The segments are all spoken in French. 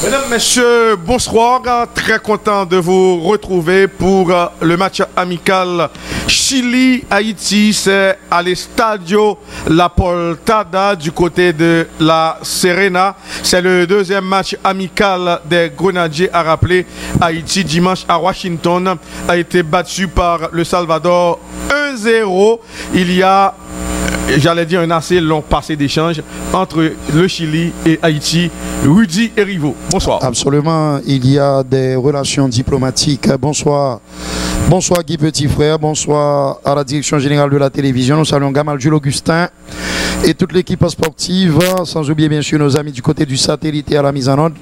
Mesdames, Messieurs, bonsoir. Très content de vous retrouver pour le match amical Chili-Haïti. C'est à l'Estadio La Portada du côté de la Serena. C'est le deuxième match amical des Grenadiers à rappeler. Haïti, dimanche à Washington, a été battu par le Salvador 1-0. Il y a, j'allais dire, un assez long passé d'échange entre le Chili et Haïti. Rudy et Rivo, bonsoir. Absolument, il y a des relations diplomatiques. Bonsoir. Bonsoir Guy Petit Frère, bonsoir à la direction générale de la télévision. Nous saluons Gamal Jules Augustin et toute l'équipe sportive, sans oublier bien sûr nos amis du côté du satellite et à la mise en ordre.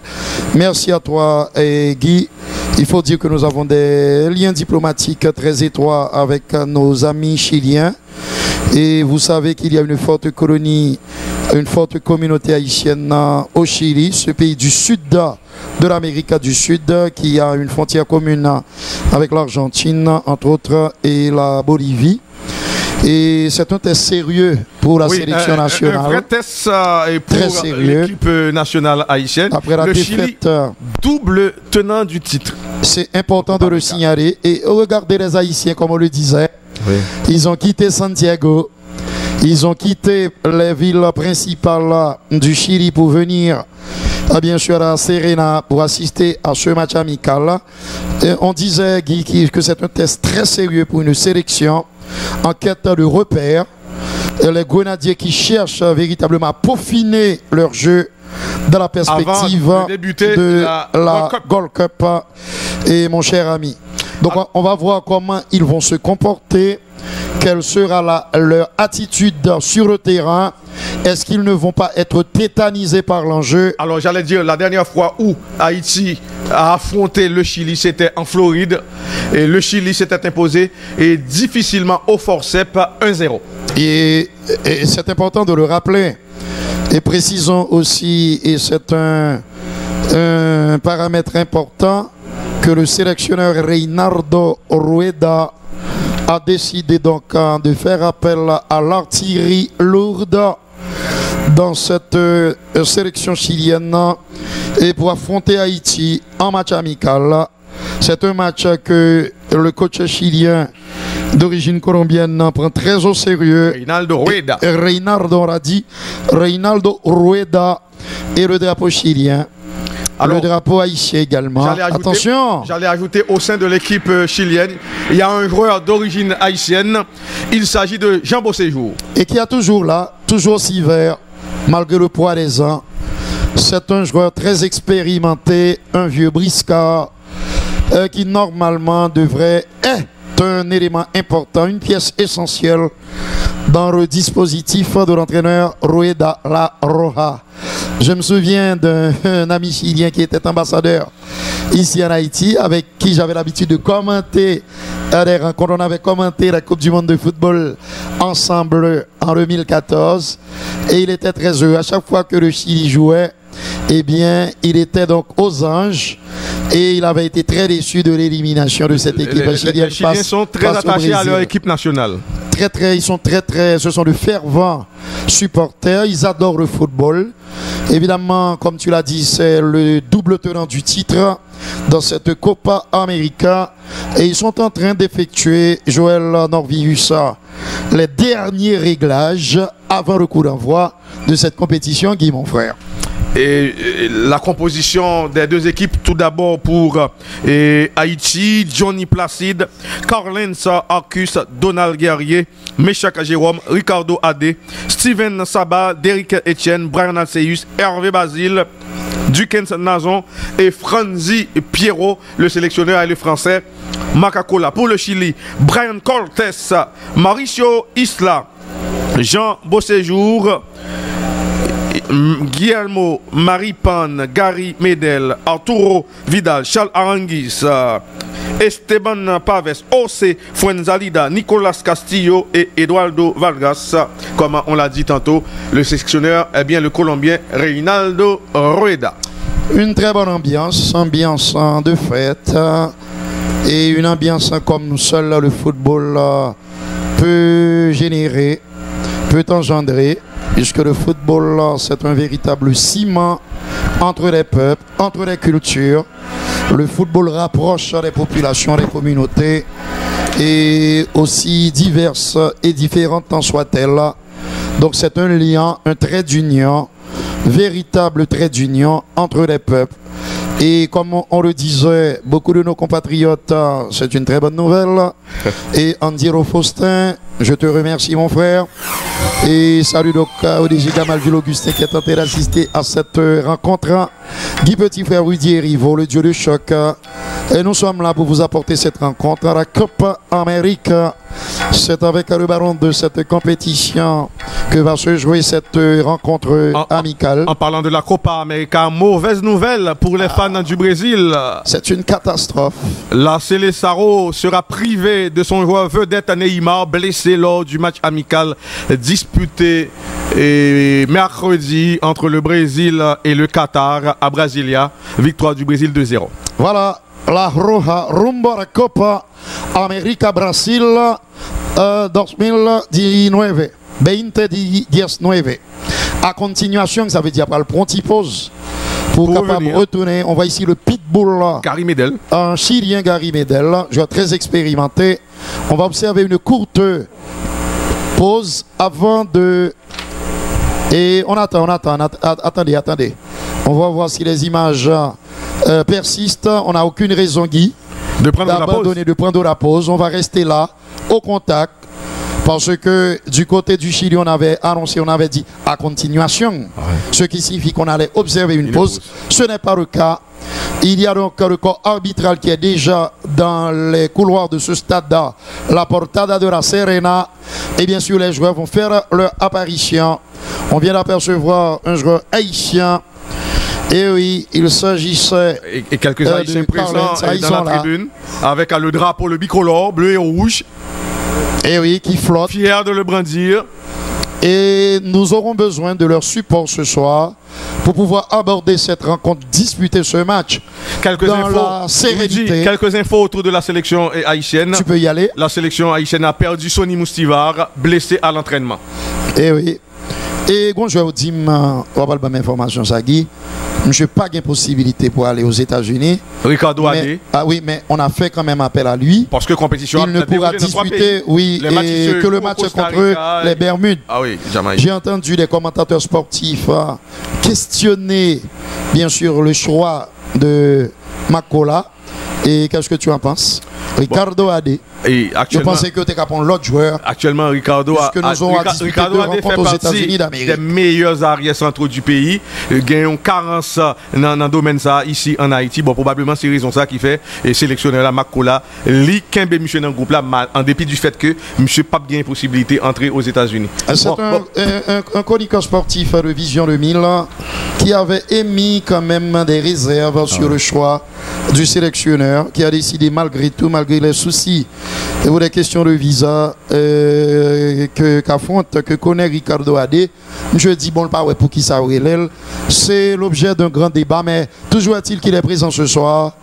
Merci à toi Guy. Il faut dire que nous avons des liens diplomatiques très étroits avec nos amis chiliens. Et vous savez qu'il y a une forte colonie, une forte communauté haïtienne au Chili, ce pays du sud de l'Amérique du Sud, qui a une frontière commune avec l'Argentine, entre autres, et la Bolivie. Et c'est un test sérieux pour la sélection nationale. Un vrai test pour l'équipe nationale haïtienne. Après la le défaite, Chili, double tenant du titre. C'est important de le signaler. Et regardez les Haïtiens, comme on le disait. Oui. Ils ont quitté Santiago. Ils ont quitté les villes principales du Chili pour venir, bien sûr, à Serena pour assister à ce match amical. Et on disait, Guy, que c'est un test très sérieux pour une sélection en quête de repères. Et les Grenadiers qui cherchent véritablement à peaufiner leur jeu dans la perspective de la Gold Cup. Et mon cher ami, donc on va voir comment ils vont se comporter. Quelle sera leur attitude sur le terrain? Est-ce qu'ils ne vont pas être tétanisés par l'enjeu? Alors j'allais dire, la dernière fois où Haïti a affronté le Chili, c'était en Floride. Et le Chili s'était imposé et difficilement au forceps 1-0. Et c'est important de le rappeler. Et précisons aussi, et c'est un paramètre important, que le sélectionneur Reinaldo Rueda a décidé donc de faire appel à l'artillerie lourde dans cette sélection chilienne et pour affronter Haïti en match amical. C'est un match que le coach chilien d'origine colombienne prend très au sérieux. Reinaldo Rueda. Reinaldo Rueda et le drapeau chilien. Alors, le drapeau haïtien également. Attention. J'allais ajouter au sein de l'équipe chilienne, il y a un joueur d'origine haïtienne. Il s'agit de Jean Beauséjour. Et qui est toujours là, toujours aussi vert, malgré le poids des ans. C'est un joueur très expérimenté, un vieux briscard, qui normalement devrait être un élément important, une pièce essentielle dans le dispositif de l'entraîneur Rueda La Roja. Je me souviens d'un ami chilien qui était ambassadeur ici en Haïti, avec qui j'avais l'habitude de commenter des rencontres. On avait commenté la Coupe du Monde de football ensemble en 2014 et il était très heureux. À chaque fois que le Chili jouait, eh bien, il était donc aux anges et il avait été très déçu de l'élimination de cette équipe chilienne. Les Chiliens sont très attachés à leur équipe nationale. Ils sont ce sont de fervents supporters, ils adorent le football. Évidemment, comme tu l'as dit, c'est le double tenant du titre dans cette Copa América et ils sont en train d'effectuer, Joël Norvius, les derniers réglages avant le coup d'envoi de cette compétition, Guy, mon frère. Et la composition des deux équipes, tout d'abord pour Haïti, Johnny Placide, Carlens Arcus, Donald Guerrier, Meshak Jérôme, Ricardo Adé, Steven Saba, Derrick Etienne, Brian Alceus, Hervé Basile, Dukens Nazon et Franzi Pierrot, le sélectionneur et le français Macacola. Pour le Chili, Brian Cortés, Mauricio Isla, Jean Beauséjour, Guillermo Maripan, Gary Medel, Arturo Vidal, Charles Aranguis, Esteban Paves, José Fuenzalida, Nicolas Castillo et Eduardo Vargas. Comme on l'a dit tantôt, le sélectionneur est bien le Colombien Reinaldo Rueda. Une très bonne ambiance de fête et une ambiance comme seul le football peut générer, peut engendrer, puisque le football c'est un véritable ciment entre les peuples, entre les cultures. Le football rapproche les populations, les communautés, et aussi diverses et différentes en soit-elles. Donc c'est un lien, un trait d'union, véritable trait d'union entre les peuples. Et comme on le disait, beaucoup de nos compatriotes, c'est une très bonne nouvelle. Et Andiro Faustin, je te remercie mon frère. Et salut donc au DG Malville Augustin qui est tenté d'assister à cette rencontre. Guy Petit Frère Rudy Rivo, le dieu de choc. Et nous sommes là pour vous apporter cette rencontre à la Copa América. C'est avec le baron de cette compétition que va se jouer cette rencontre amicale. En parlant de la Copa América, mauvaise nouvelle pour les fans du Brésil. C'est une catastrophe. La Seleção sera privée de son joueur vedette Neymar, blessé lors du match amical disputé mercredi entre le Brésil et le Qatar à Brasilia. Victoire du Brésil 2-0. Voilà. La Roja rumbo a la Copa América Brasil 2019. 2019. A continuation, ça veut dire pas le pronti pause. Pour capable retourner, on voit ici le pitbull. Gary Medel. Un Chilien Gary Medel, joueur très expérimenté. On va observer une courte pause avant de... Et on attend, attendez. On va voir si les images persistent. On n'a aucune raison, Guy, de prendre la pause. On va rester là, au contact. Parce que du côté du Chili, on avait annoncé, on avait dit à continuation. Ouais. Ce qui signifie qu'on allait observer une pause. Ce n'est pas le cas. Il y a donc le corps arbitral qui est déjà dans les couloirs de ce stade-là, la Portada de la Serena. Et bien sûr, les joueurs vont faire leur apparition. On vient d'apercevoir un joueur haïtien. Et oui, il s'agissait... Et quelques haïtiens présents dans la tribune, avec le drapeau, le bicolore, bleu et rouge. Et oui, qui flotte. Fier de le brandir. Et nous aurons besoin de leur support ce soir pour pouvoir aborder cette rencontre, disputer ce match dans la sérénité. Quelques infos autour de la sélection haïtienne. Tu peux y aller. La sélection haïtienne a perdu Sonny Moustivar, blessé à l'entraînement. Et oui. Et quand je vous dis, on va pas de information, ça Guy. Je n'ai pas de possibilité pour aller aux États-Unis. Ricardo Adé. Ah oui, mais on a fait quand même appel à lui. Parce que compétition il ne pourra disputer, oui, que le match contre les Bermudes. Ah oui, Jamaïque. J'ai entendu des commentateurs sportifs questionner, bien sûr, le choix de Makola. Et qu'est-ce que tu en penses? Ricardo Adé. Je pensais que tu es capable de l'autre joueur. Actuellement, Ricardo Adé fait partie des meilleurs arrières centraux du pays. Il y a une carence dans le domaine ça ici en Haïti. Bon, probablement c'est raison ça qui fait et sélectionneur la Makola. Li Kembe monsieur dans le groupe là en dépit du fait que monsieur pas bien possibilité d'entrer aux États-Unis. C'est un chroniqueur sportif de Vision 2000 qui avait émis quand même des réserves sur le choix du sélectionneur qui a décidé malgré tout, malgré les soucis et pour des questions de visa qu'affronte, que connaît Ricardo Adé. Je dis bon pas ouais, pour qui ça c'est l'objet d'un grand débat, mais toujours est-il qu'il est présent ce soir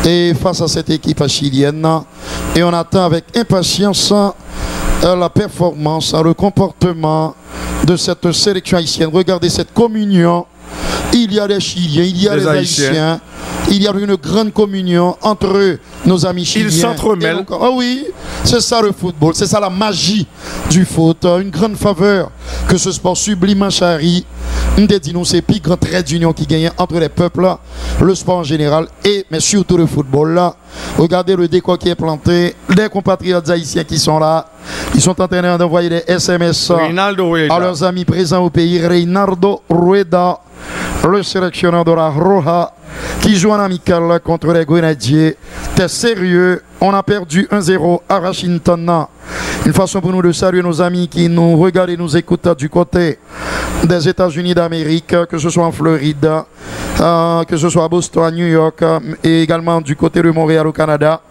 et face à cette équipe chilienne et on attend avec impatience la performance, le comportement de cette sélection haïtienne. Regardez cette communion. Il y a les Chiliens, il y a les Haïtiens. Il y a une grande communion entre nos amis chiliens. Ils s'entremêlent. Ah oui, c'est ça le football, c'est ça la magie du foot. Une grande faveur que ce sport sublime Chari. Nous c'est plus grand trait d'union qui gagne entre les peuples, le sport en général, mais surtout le football. Là. Regardez le décor qui est planté, les compatriotes haïtiens qui sont là. Ils sont en train d'envoyer des SMS à leurs amis présents au pays. Reynaldo Rueda, le sélectionneur de la Roja, qui joue en amical contre les Grenadiers. T'es sérieux? On a perdu 1-0 à Washington. Une façon pour nous de saluer nos amis qui nous regardent et nous écoutent du côté des États-Unis d'Amérique, que ce soit en Floride, que ce soit à Boston, à New York, et également du côté de Montréal au Canada.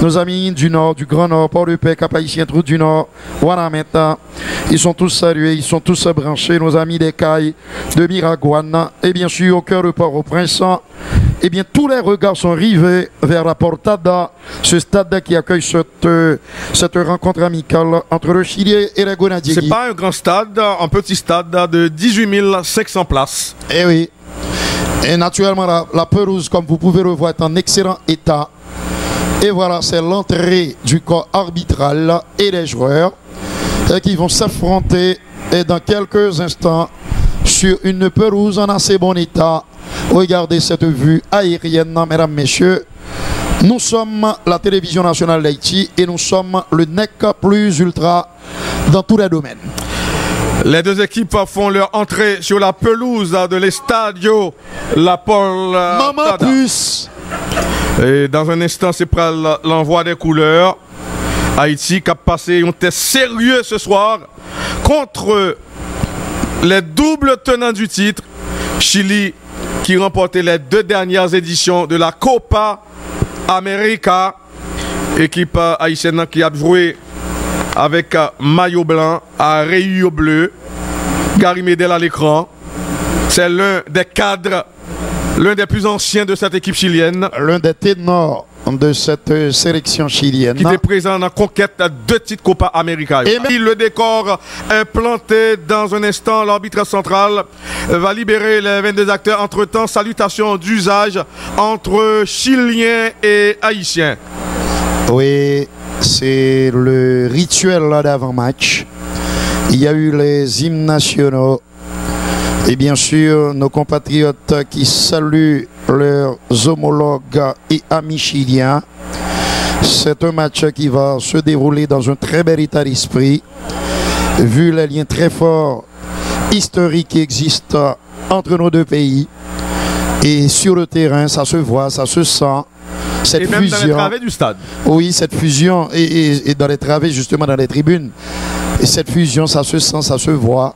Nos amis du Nord, du Grand Nord, Port-de-Paix, Cap-Haïtien, Trou du Nord, Wanameta, ils sont tous salués, ils sont tous branchés. Nos amis des Cailles, de Miragouane, et bien sûr au cœur de Port-au-Prince. Eh bien, tous les regards sont rivés vers la Portada, ce stade qui accueille cette rencontre amicale entre le Chili et les Grenadiers. C'est pas un grand stade, un petit stade de 18 500 places. Eh oui. Et naturellement, la pelouse, comme vous pouvez le voir, est en excellent état. Et voilà, c'est l'entrée du corps arbitral et des joueurs qui vont s'affronter dans quelques instants sur une pelouse en assez bon état. Regardez cette vue aérienne, mesdames, messieurs. Nous sommes la télévision nationale d'Haïti et nous sommes le NEC plus ultra dans tous les domaines. Les deux équipes font leur entrée sur la pelouse de l'Estadio La Portada. Maman plus. Et dans un instant, c'est pour l'envoi des couleurs. Haïti qui a passé un test sérieux ce soir contre les doubles tenants du titre. Chili qui remportait les deux dernières éditions de la Copa América. Équipe haïtienne qui a joué avec maillot blanc à rayures bleues. Gary Medel à l'écran. C'est l'un des cadres, l'un des plus anciens de cette équipe chilienne. L'un des ténors de cette sélection chilienne. Qui était présent en conquête de 2 titres Copa América. Et le décor est planté dans un instant. L'arbitre central va libérer les 22 acteurs. Entre-temps, salutations d'usage entre Chiliens et Haïtiens. Oui, c'est le rituel d'avant-match. Il y a eu les hymnes nationaux. Et bien sûr, nos compatriotes qui saluent leurs homologues et amis chiliens. C'est un match qui va se dérouler dans un très bel état d'esprit, vu les liens très forts historiques qui existent entre nos deux pays. Et sur le terrain, ça se voit, ça se sent. Cette fusion, même dans les travées du stade. Oui, cette fusion, et dans les travées, justement dans les tribunes. Et cette fusion, ça se sent, ça se voit.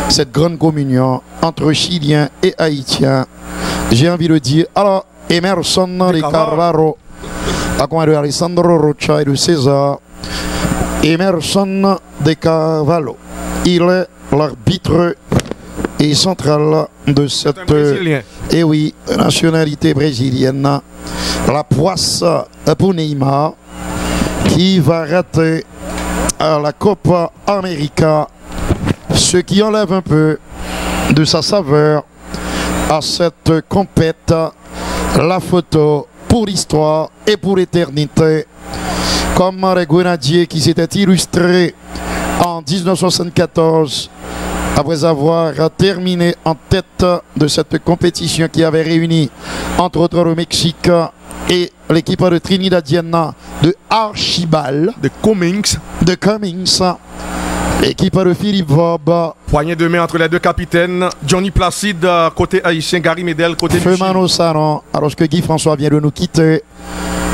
Cette grande communion entre Chiliens et Haïtiens. J'ai envie de dire, alors, Emerson de Carvalho, accompagné de Alessandro Rocha et de César. Emerson de Carvalho, il est l'arbitre et central de cette et oui, nationalité brésilienne. La poisse pour Neymar qui va rater à la Copa América, ce qui enlève un peu de sa saveur à cette compète. La photo pour l'histoire et pour l'éternité, comme les Grenadiers qui s'étaient illustrés en 1974 après avoir terminé en tête de cette compétition qui avait réuni entre autres le Mexique et l'équipe de Trinidadienne de Archibald de Cummings, équipe de Philippe Vaub. Poignée de main entre les deux capitaines, Johnny Placide côté haïtien, Gary Medel côté Femano Saran, alors que Guy François vient de nous quitter.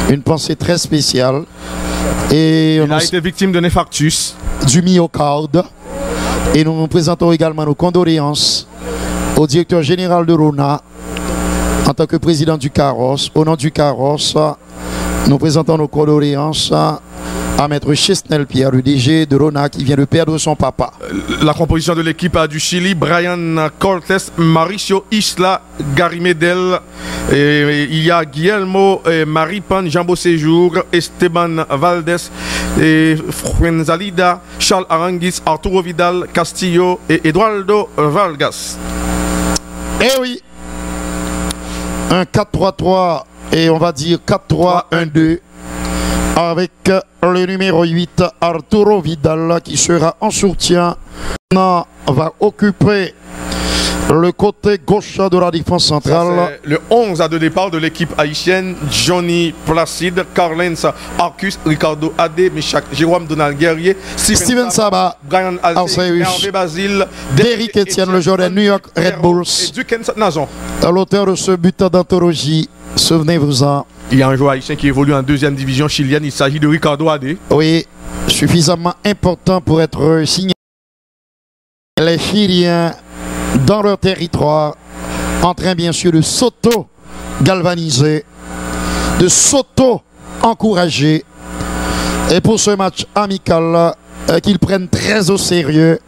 Une pensée très spéciale. Et il a été victime d'un infarctus du myocarde. Et nous nous présentons également nos condoléances au directeur général de Rona en tant que président du Carrosse. Au nom du Carrosse, nous présentons nos condoléances à Maître Chesnel Pierre, le DG de Rona, qui vient de perdre son papa. La composition de l'équipe du Chili, Brian Cortés, Mauricio Isla, Gary Medel, et il y a Guillermo, Maripan, Jambo Séjour, Esteban Valdés, et Fuenzalida, Charles Aranguis, Arturo Vidal, Castillo et Eduardo Vargas. Eh oui, un 4-3-3 et on va dire 4-3-1-2 avec le numéro 8 Arturo Vidal qui sera en soutien. On va occuper le côté gauche de la défense centrale. Le 11 de départ de l'équipe haïtienne, Johnny Placide, Carlens Arcus, Ricardo Adé, Michak, Jérôme Donald Guerrier, Steven Saba, Brian Alcé, Hervé Basile, Derrick Etienne, le joueur des New York Red Bulls, et Duken Nazon. L'auteur de ce but d'anthologie, souvenez-vous-en. Il y a un joueur haïtien qui évolue en 2e division chilienne, il s'agit de Ricardo Adé. Oui, suffisamment important pour être signé. Les Chiliens, dans leur territoire, en train bien sûr de s'auto-galvaniser, de s'auto-encourager. Et pour ce match amical, qu'ils prennent très au sérieux,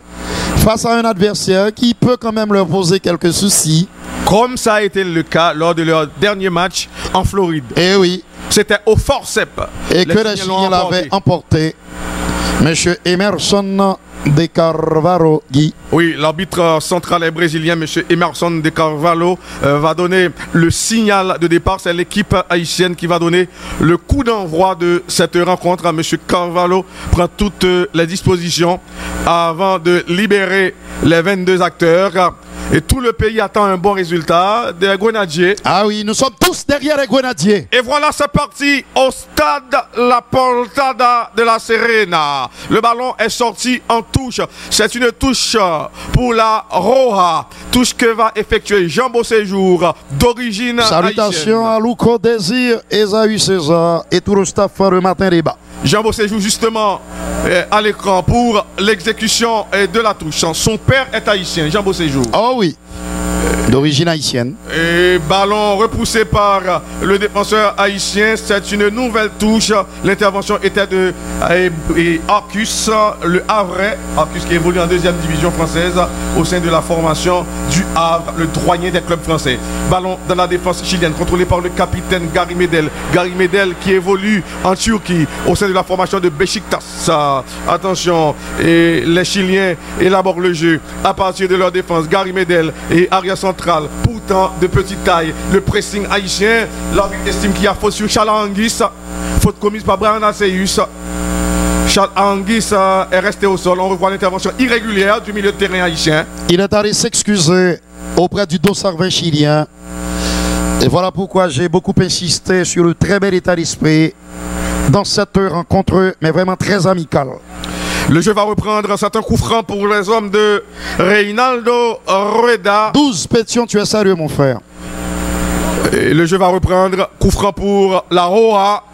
face à un adversaire qui peut quand même leur poser quelques soucis. Comme ça a été le cas lors de leur dernier match en Floride. Et oui. C'était au forceps. Et que les Chiliens l'avaient emporté. Monsieur Emerson de Carvalho, Guy. Oui, l'arbitre central est brésilien, M. Emerson de Carvalho, va donner le signal de départ. C'est l'équipe haïtienne qui va donner le coup d'envoi de cette rencontre. M. Carvalho prend toutes les dispositions avant de libérer les 22 acteurs. Et tout le pays attend un bon résultat des Grenadiers. Ah oui, nous sommes tous derrière les Grenadiers. Et voilà, c'est parti au stade La Portada de la Serena. Le ballon est sorti en touche. C'est une touche pour la Roja. Touche que va effectuer Jean Beauséjour d'origine haïtienne. Salutations à Louko Désir, Esaü César et tout le staff de Matin Débat. Jean Beauséjour justement à l'écran pour l'exécution de la touche. Son père est haïtien, Jean Beauséjour. Oh oui, d'origine haïtienne. Et ballon repoussé par le défenseur haïtien. C'est une nouvelle touche. L'intervention était de Arcus, le Havrais. Arcus qui évolue en deuxième division française au sein de la formation du Havre, le doyen des clubs français. Ballon dans la défense chilienne, contrôlé par le capitaine Gary Medel. Gary Medel qui évolue en Turquie au sein de la formation de Beşiktaş. Attention, et les Chiliens élaborent le jeu à partir de leur défense. Gary Medel et arrière central, pourtant de petite taille. Le pressing haïtien, l'arbitre estime qu'il y a faute sur Charles Anguis. Faute commise par Brian Aceus. Charles Anguis est resté au sol. On revoit l'intervention irrégulière du milieu de terrain haïtien. Il est allé s'excuser auprès du Dossarvin chilien. Et voilà pourquoi j'ai beaucoup insisté sur le très bel état d'esprit dans cette rencontre, mais vraiment très amicale. Le jeu va reprendre, c'est un coup franc pour les hommes de Reynaldo Rueda. 12 pétions, tu es sérieux mon frère. Et le jeu va reprendre, coup franc pour la Roja.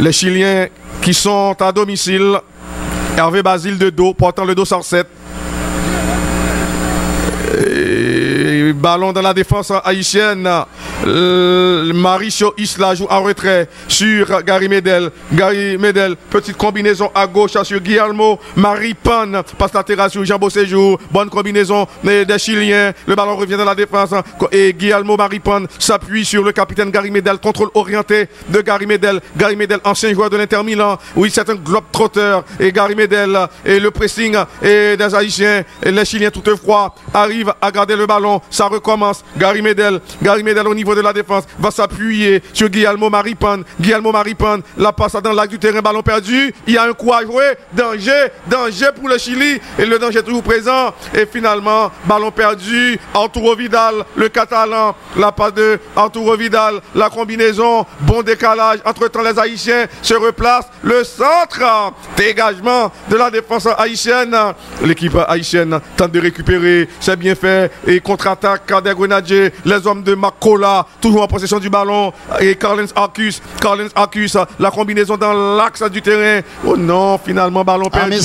Les Chiliens qui sont à domicile. Hervé Basile de dos, portant le dos sur 7. Et ballon dans la défense haïtienne. Mauricio Isla joue en retrait sur Gary Medel. Gary Medel, petite combinaison à gauche sur Guillermo Maripán. Passe latéral sur Jean Beauséjour. Bonne combinaison des Chiliens. Le ballon revient dans la défense. Et Guillermo Maripán s'appuie sur le capitaine Gary Medel. Contrôle orienté de Gary Medel. Gary Medel, ancien joueur de l'Inter Milan. Oui, c'est un globe-trotteur. Et Gary Medel et le pressing et des Haïtiens. Et les Chiliens toutefois arrivent à garder le ballon. Ça recommence. Gary Medel au niveau de la défense va s'appuyer sur Guillermo Maripán. Guillermo Maripán, la passe dans l'axe du terrain, ballon perdu. Il y a un coup à jouer. Danger pour le Chili. Et le danger est toujours présent. Et finalement, ballon perdu. Arturo Vidal, le Catalan. La passe de Arturo Vidal. La combinaison. Bon décalage. Entre-temps, les Haïtiens se replacent. Le centre. Dégagement de la défense haïtienne. L'équipe haïtienne tente de récupérer. C'est bien fait. Et contre-attaque des Grenadiers. Les hommes de Makola, toujours en possession du ballon. Et Carlens Arcus, la combinaison dans l'axe du terrain. Oh non, finalement, ballon perdu.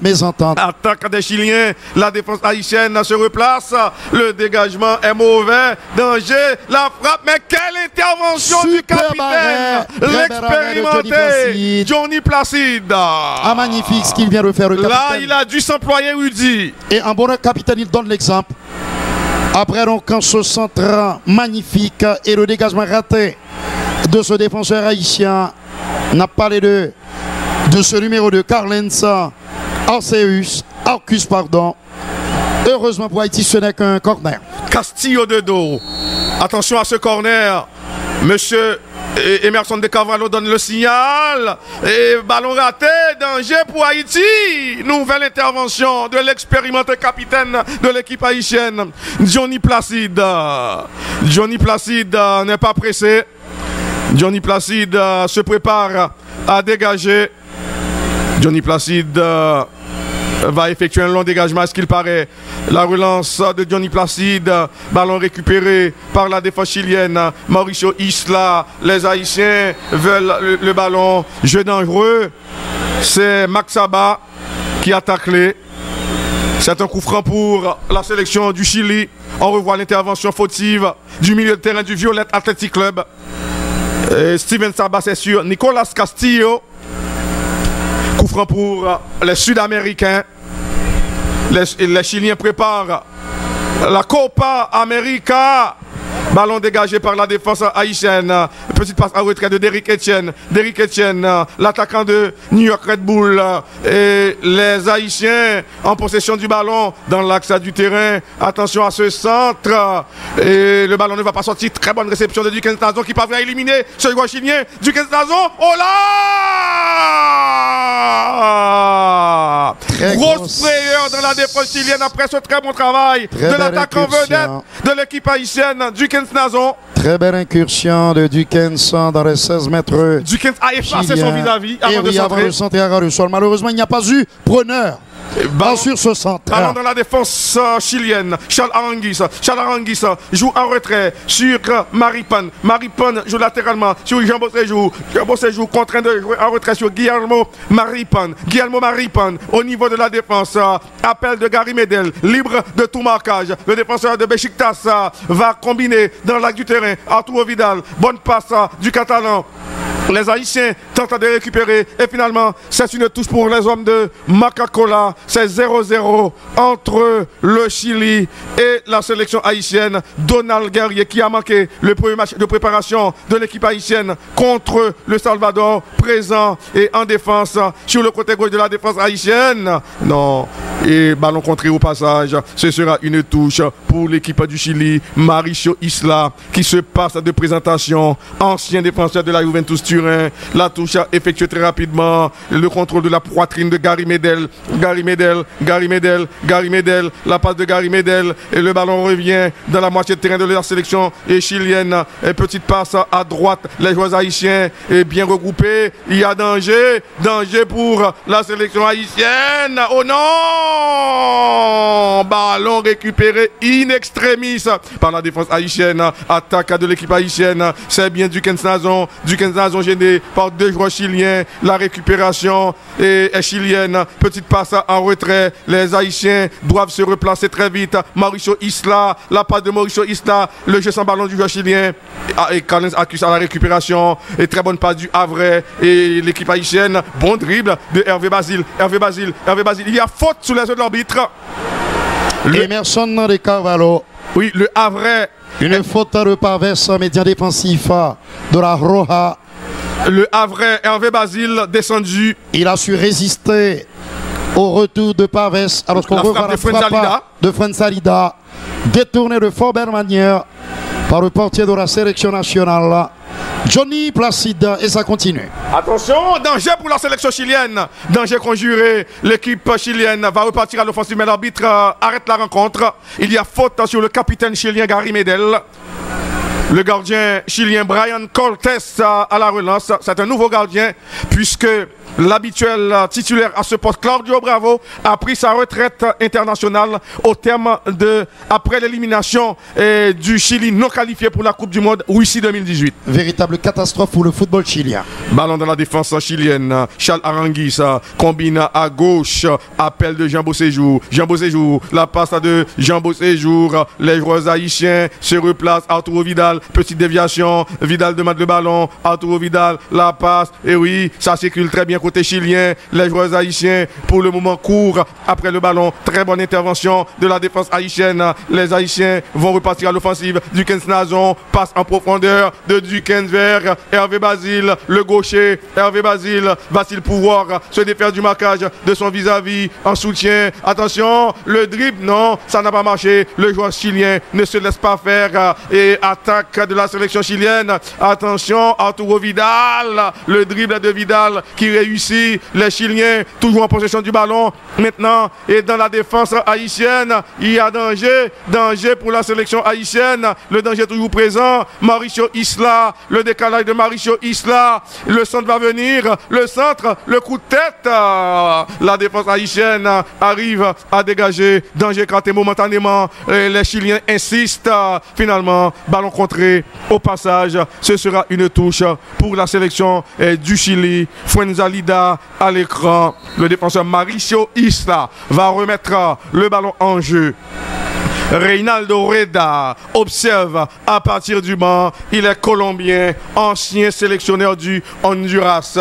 Mésentente. Attaque des Chiliens. La défense haïtienne se replace. Le dégagement est mauvais. Danger. La frappe. Mais quelle intervention du capitaine. L'expérimenté Johnny Placide. Ah, magnifique ce qu'il vient de faire, le capitaine. Là, il a dû s'employer Rudy. Et en bon capitaine, il donne l'exemple. Après donc ce centre magnifique et le dégagement raté de ce défenseur haïtien, on a parlé de ce numéro de Carlens Arcus, pardon. Heureusement pour Haïti, ce n'est qu'un corner. Castillo de dos. Attention à ce corner. Monsieur Emerson de Carvalho donne le signal. Et ballon raté, danger pour Haïti. Nouvelle intervention de l'expérimenté capitaine de l'équipe haïtienne, Johnny Placide. Johnny Placide n'est pas pressé. Johnny Placide se prépare à dégager. Johnny Placide va effectuer un long dégagement, à ce qu'il paraît. La relance de Johnny Placide, ballon récupéré par la défense chilienne. Mauricio Isla, les Haïtiens veulent le ballon. Jeu dangereux, c'est Max Saba qui a taclé. C'est un coup franc pour la sélection du Chili. On revoit l'intervention fautive du milieu de terrain du Violet Athletic Club. Steven Saba, c'est sûr. Nicolas Castillo. Coup franc pour les Sud-Américains. Les Chiliens préparent la Copa América. Ballon dégagé par la défense haïtienne. Petite passe à retrait de Derrick Etienne. Derrick Etienne, l'attaquant de New York Red Bull. Et les Haïtiens en possession du ballon dans l'axe du terrain. Attention à ce centre. Et le ballon ne va pas sortir. Très bonne réception de Duquesne Nazon qui parvient à éliminer ce joueur chilien. Duquesne Nazon. Oh là! Grosse frayeur dans la défense chilienne après ce très bon travail de l'attaquant vedette de l'équipe haïtienne, Duquesne Nazon. Très belle incursion de Duquesne dans les 16 mètres. Duquesne a effacé son vis-à-vis avant de centrer à ras le sol. Malheureusement, il n'y a pas eu preneur. Ballon sur ce centre. Ballon dans la défense chilienne. Charles Aranguis joue en retrait sur Maripan. Maripan joue latéralement sur Jean Bosséjour. Jean Bosséjour contraint de jouer en retrait sur Guillermo Maripan. Guillermo Maripan au niveau de la défense. Appel de Gary Medel. Libre de tout marquage. Le défenseur de Besiktas va combiner dans l'axe du terrain. Arturo Vidal. Bonne passe du Catalan. Les Haïtiens tentent de récupérer et finalement c'est une touche pour les hommes de Macacola. C'est 0-0 entre le Chili et la sélection haïtienne. Donald Guerrier qui a manqué le premier match de préparation de l'équipe haïtienne contre le Salvador, présent et en défense sur le côté gauche de la défense haïtienne. Non, et ballon contré au passage. Ce sera une touche pour l'équipe du Chili. Mauricio Isla qui se passe de présentation, ancien défenseur de la Juventus Turin. La touche effectuée très rapidement. Le contrôle de la poitrine de Gary Medel. Gary Medel. La passe de Gary Medel. Et le ballon revient dans la moitié de terrain de la sélection chilienne. Et petite passe à droite. Les joueurs haïtiens est bien regroupés. Il y a danger. Danger pour la sélection haïtienne. Oh non! Ballon récupéré in extremis par la défense haïtienne. Attaque de l'équipe haïtienne. C'est bien Duquesne Nazon. Duquesne Nazon gêné par deux joueurs chiliens. La récupération est chilienne. Petite passe en retrait. Les Haïtiens doivent se replacer très vite. Mauricio Isla, la passe de Mauricio Isla, le jeu sans ballon du joueur chilien. Et Collins accuse à la récupération. Et très bonne passe du Havre. Et l'équipe haïtienne, bon dribble de Hervé Basile. Il y a faute sous les yeux de l'arbitre. Emerson de Carvalho. Oui, le Havre. Une faute de Pavès, média défensif de la Roja. Le Havre, Hervé Basile descendu. Il a su résister au retour de Pavès. Alors qu'on revoit la frappe de Fuenzalida, détourné de fort belle manière par le portier de la sélection nationale, Johnny Placide, et ça continue. Attention, danger pour la sélection chilienne. Danger conjuré. L'équipe chilienne va repartir à l'offensive, mais l'arbitre arrête la rencontre. Il y a faute sur le capitaine chilien Gary Medel. Le gardien chilien Brian Cortés à la relance. C'est un nouveau gardien puisque l'habituel titulaire à ce poste, Claudio Bravo, a pris sa retraite internationale au terme de, après l'élimination du Chili non qualifié pour la Coupe du Monde Russie 2018. Véritable catastrophe pour le football chilien. Ballon dans la défense chilienne. Charles Aranguis combine à gauche. Appel de Jean Bosséjour. La passe de Jean Bosséjour. Les joueurs haïtiens se replacent. Arturo Vidal, petite déviation. Vidal demande le ballon. Arturo Vidal, la passe. Et oui, ça circule très bien côté chilien. Les joueurs haïtiens pour le moment courent après le ballon. Très bonne intervention de la défense haïtienne. Les Haïtiens vont repartir à l'offensive. Duquesne Nazon passe en profondeur de Duquesne vers Hervé Basile, le gaucher. Hervé Basile va-t-il pouvoir se défaire du marquage de son vis-à-vis en soutien? Attention, le dribble, non, ça n'a pas marché. Le joueur chilien ne se laisse pas faire et attaque de la sélection chilienne. Attention, Arturo Vidal, le dribble de Vidal qui réussit. Les Chiliens toujours en possession du ballon maintenant, et dans la défense haïtienne il y a danger pour la sélection haïtienne. Le danger est toujours présent. Mauricio Isla, le décalage de Mauricio Isla, le centre va venir, le centre, le coup de tête. La défense haïtienne arrive à dégager. Danger éclaté momentanément. Les Chiliens insistent. Finalement, ballon contré au passage. Ce sera une touche pour la sélection du Chili. Fuenzalida à l'écran. Le défenseur Mauricio Isla va remettre le ballon en jeu. Reynaldo Reda observe à partir du banc. Il est colombien, ancien sélectionneur du Honduras.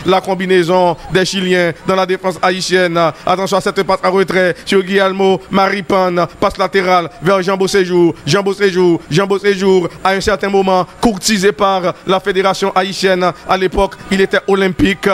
La combinaison des Chiliens dans la défense haïtienne. Attention à cette passe à retrait sur Guillermo Maripan. Passe latérale vers Jean Beauséjour. Jean Beauséjour à un certain moment courtisé par la fédération haïtienne. À l'époque, il était olympique,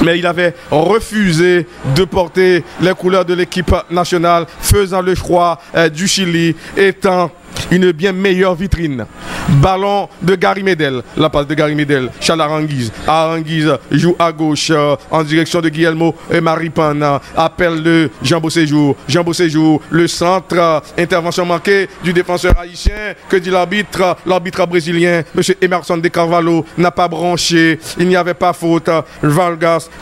mais il avait refusé de porter les couleurs de l'équipe nationale, faisant le choix du Chili, étant une bien meilleure vitrine. Ballon de Gary Medel. La passe de Gary Medel. Charles Aranguiz. Aranguiz joue à gauche en direction de Guillermo Maripan. Appel de Jean Beauséjour. Jean Beauséjour. Le centre. Intervention manquée du défenseur haïtien. Que dit l'arbitre? L'arbitre brésilien, M. Emerson de Carvalho, n'a pas branché. Il n'y avait pas faute.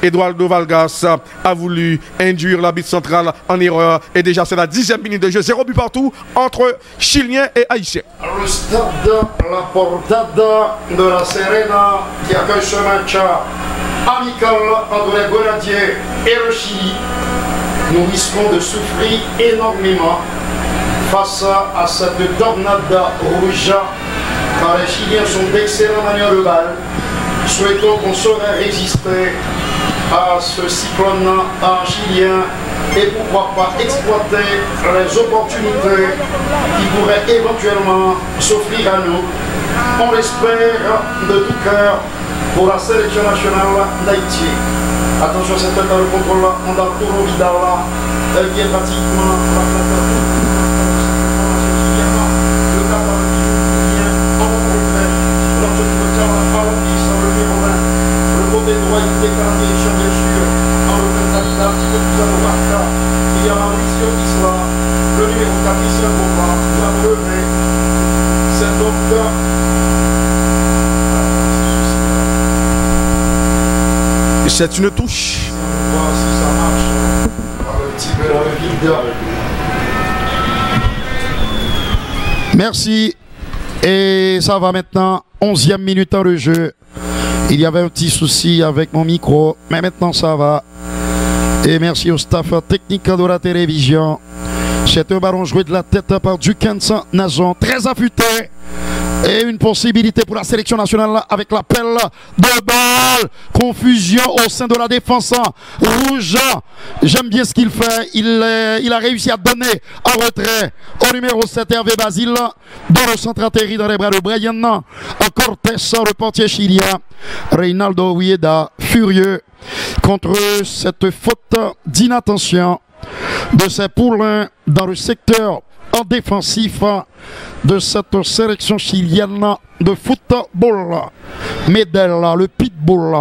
Eduardo Vargas a voulu induire l'arbitre central en erreur. Et déjà c'est la 10e minute de jeu. 0 but partout entre Chiliens et Haïtiens. Le stade La Portada de la Serena qui accueille ce match amical entre les Grenadiers et le Chili. Nous risquons de souffrir énormément face à cette tornade rouge, car les Chiliens sont d'excellents manières de balle. Souhaitons qu'on saurait résister à ce cyclone chilien et pourquoi pas exploiter les opportunités qui pourraient éventuellement s'offrir à nous. On l'espère de tout cœur pour la sélection nationale d'Haïti. Attention, c'est dans le contrôle on a Arturo Vidal qui est pratiquement côté droit, il décale en direction bien sûr en représentant un petit peu plus à droite. Il y a Mauricio Isla, le numéro 4 ici un combat, la relevé. C'est donc c'est une touche. On va voir si ça marche. Un petit peu dans le vide. Merci. Et ça va maintenant. 11e minute dans le jeu. Il y avait un petit souci avec mon micro, mais maintenant ça va. Et merci au staff technique de la télévision. C'est un ballon joué de la tête par Duquesne Nazon, très affûté. Et une possibilité pour la sélection nationale avec l'appel de balle. Confusion au sein de la défense rouge. J'aime bien ce qu'il fait. Il a réussi à donner en retrait au numéro 7 Hervé Basile. Dans le centre atterri dans les bras de Brian. Encore Tessa, le portier chilien. Reynaldo Reda, furieux contre cette faute d'inattention de ses poulains dans le secteur en défensif de cette sélection chilienne de football. Medel, le pitbull.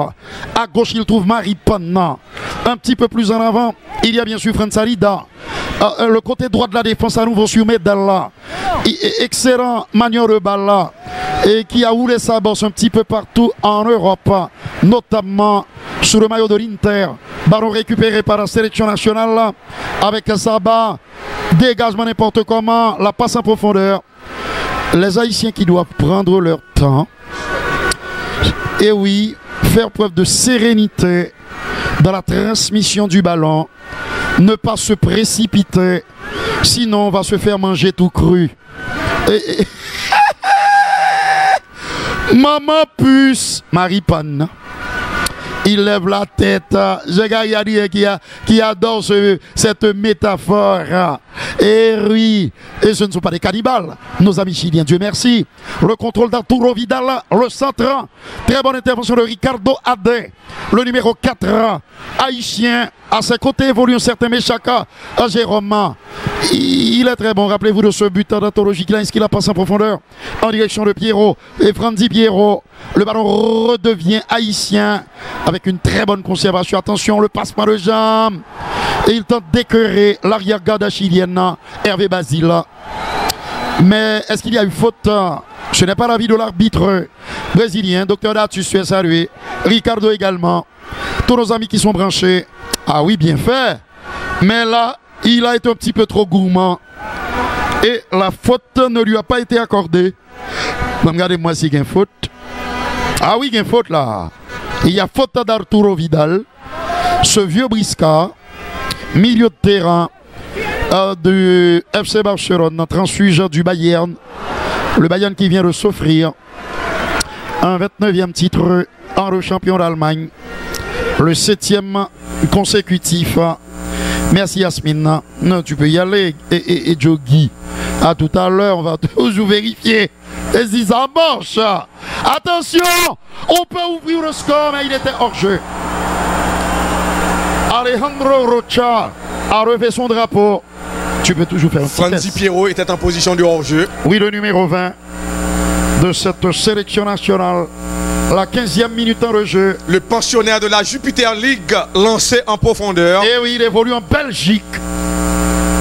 À gauche, il trouve Maripan. Un petit peu plus en avant, il y a bien sûr Fransalida. Le côté droit de la défense à nouveau sur Medel. Excellent manière de balle et qui a roulé sa bosse un petit peu partout en Europe, notamment sous le maillot de l'Inter. Ballon récupéré par la sélection nationale avec Saba. Dégagement n'importe comment, la passe en profondeur. Les Haïtiens qui doivent prendre leur temps. Et oui, faire preuve de sérénité dans la transmission du ballon. Ne pas se précipiter, sinon on va se faire manger tout cru. Maman puce, Maripan. Il lève la tête. J'ai regardé qui adore cette métaphore. Et oui, et ce ne sont pas des cannibales, nos amis chiliens, Dieu merci. Le contrôle d'Arturo Vidal, le centre. Très bonne intervention de Ricardo Ade, le numéro 4, haïtien. À ses côtés évolue un certain Meshaka à Jérôme. Il est très bon. Rappelez-vous de ce but d'anthologie qu'il a inscrit la passe en profondeur en direction de Pierrot et Franzi Pierrot. Le ballon redevient haïtien avec une très bonne conservation. Attention, le passement de jambe. Et il tente d'écœurer l'arrière-garde chilienne, Hervé Basile. Mais est-ce qu'il y a eu faute? Ce n'est pas l'avis de l'arbitre brésilien. Docteur Datus, tu es salué. Ricardo également. Tous nos amis qui sont branchés. Ah oui, bien fait. Mais là, il a été un petit peu trop gourmand. Et la faute ne lui a pas été accordée. Regardez-moi s'il y a une faute. Ah oui, il y a une faute là. Il y a faute d'Arturo Vidal. Ce vieux briscard. Milieu de terrain. du FC Barcelone, transfuge du Bayern. Le Bayern qui vient de s'offrir un 29e titre en champion d'Allemagne. Le 7e consécutif. Merci Yasmine. Non, tu peux y aller. Et Jogi. À tout à l'heure, on va toujours vérifier. Et si ça marche. Attention, on peut ouvrir le score, mais il était hors jeu. Alejandro Rocha a refait son drapeau. Tu peux toujours faire un Franzi Pierrot était en position de hors-jeu. Oui, le numéro 20 de cette sélection nationale. La 15e minute en jeu. Le pensionnaire de la Jupiter League lancé en profondeur. Et oui, il évolue en Belgique.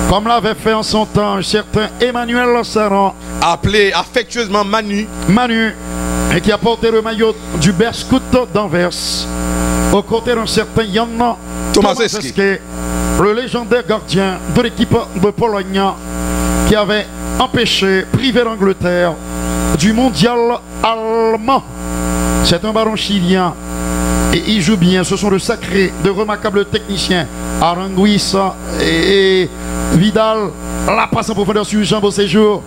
Comme l'avait fait en son temps un certain Emmanuel Lassaran. Appelé affectueusement Manu. Manu, et qui a porté le maillot du Berscout d'Anvers. Aux côtés d'un certain Jan Tomaseski. Le légendaire gardien de l'équipe de Pologne. Qui avait empêché, privé l'Angleterre du mondial allemand. C'est un ballon chilien et il joue bien. Ce sont de sacrés, de remarquables techniciens. Aranguis et Vidal. La passe en profondeur sur Jean Beauséjour.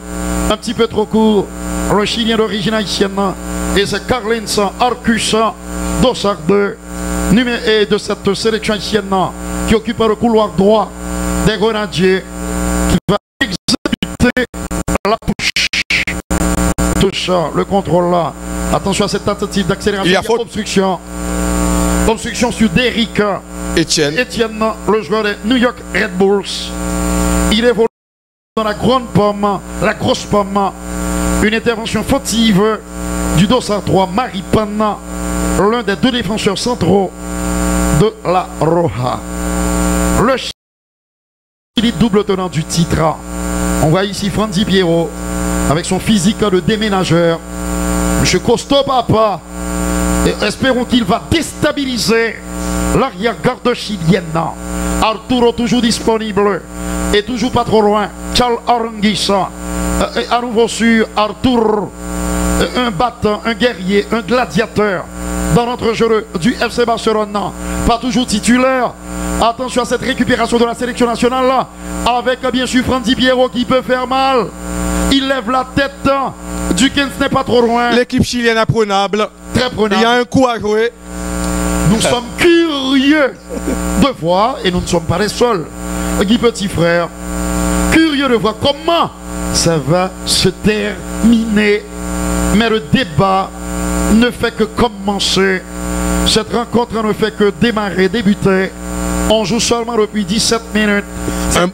Un petit peu trop court. Le chilien d'origine haïtienne. Et c'est Carlens Arcus Dossard et de cette sélection haïtienne qui occupe le couloir droit des Grenadiers. Qui va exécuter la touche. Le contrôle là. Attention à cette tentative d'accélération. Il y a faute. Obstruction. Obstruction sur Derrick Etienne, le joueur des New York Red Bulls. Il évolue dans la grande pomme, la grosse pomme. Une intervention fautive du dossard 3, Maripana, l'un des deux défenseurs centraux de la Roja. Le Chili, double tenant du titre. On voit ici Franzi Pierrot avec son physique de déménageur. Monsieur Costo Papa, et espérons qu'il va déstabiliser l'arrière-garde chilienne. Arturo toujours disponible et toujours pas trop loin. Charles Aranguis et à nouveau sur Arturo, un battant, un guerrier, un gladiateur dans notre jeu du FC Barcelone. Pas toujours titulaire. Attention à cette récupération de la sélection nationale avec bien sûr Franzi Pierrot qui peut faire mal. Il lève la tête. Dukens n'est pas trop loin. L'équipe chilienne est prenable. Très prenable. Il y a un coup à jouer. Nous sommes curieux de voir, et nous ne sommes pas les seuls, Guy Petit Frère, curieux de voir comment ça va se terminer. Mais le débat ne fait que commencer. Cette rencontre ne fait que démarrer, débuter. On joue seulement depuis 17 minutes.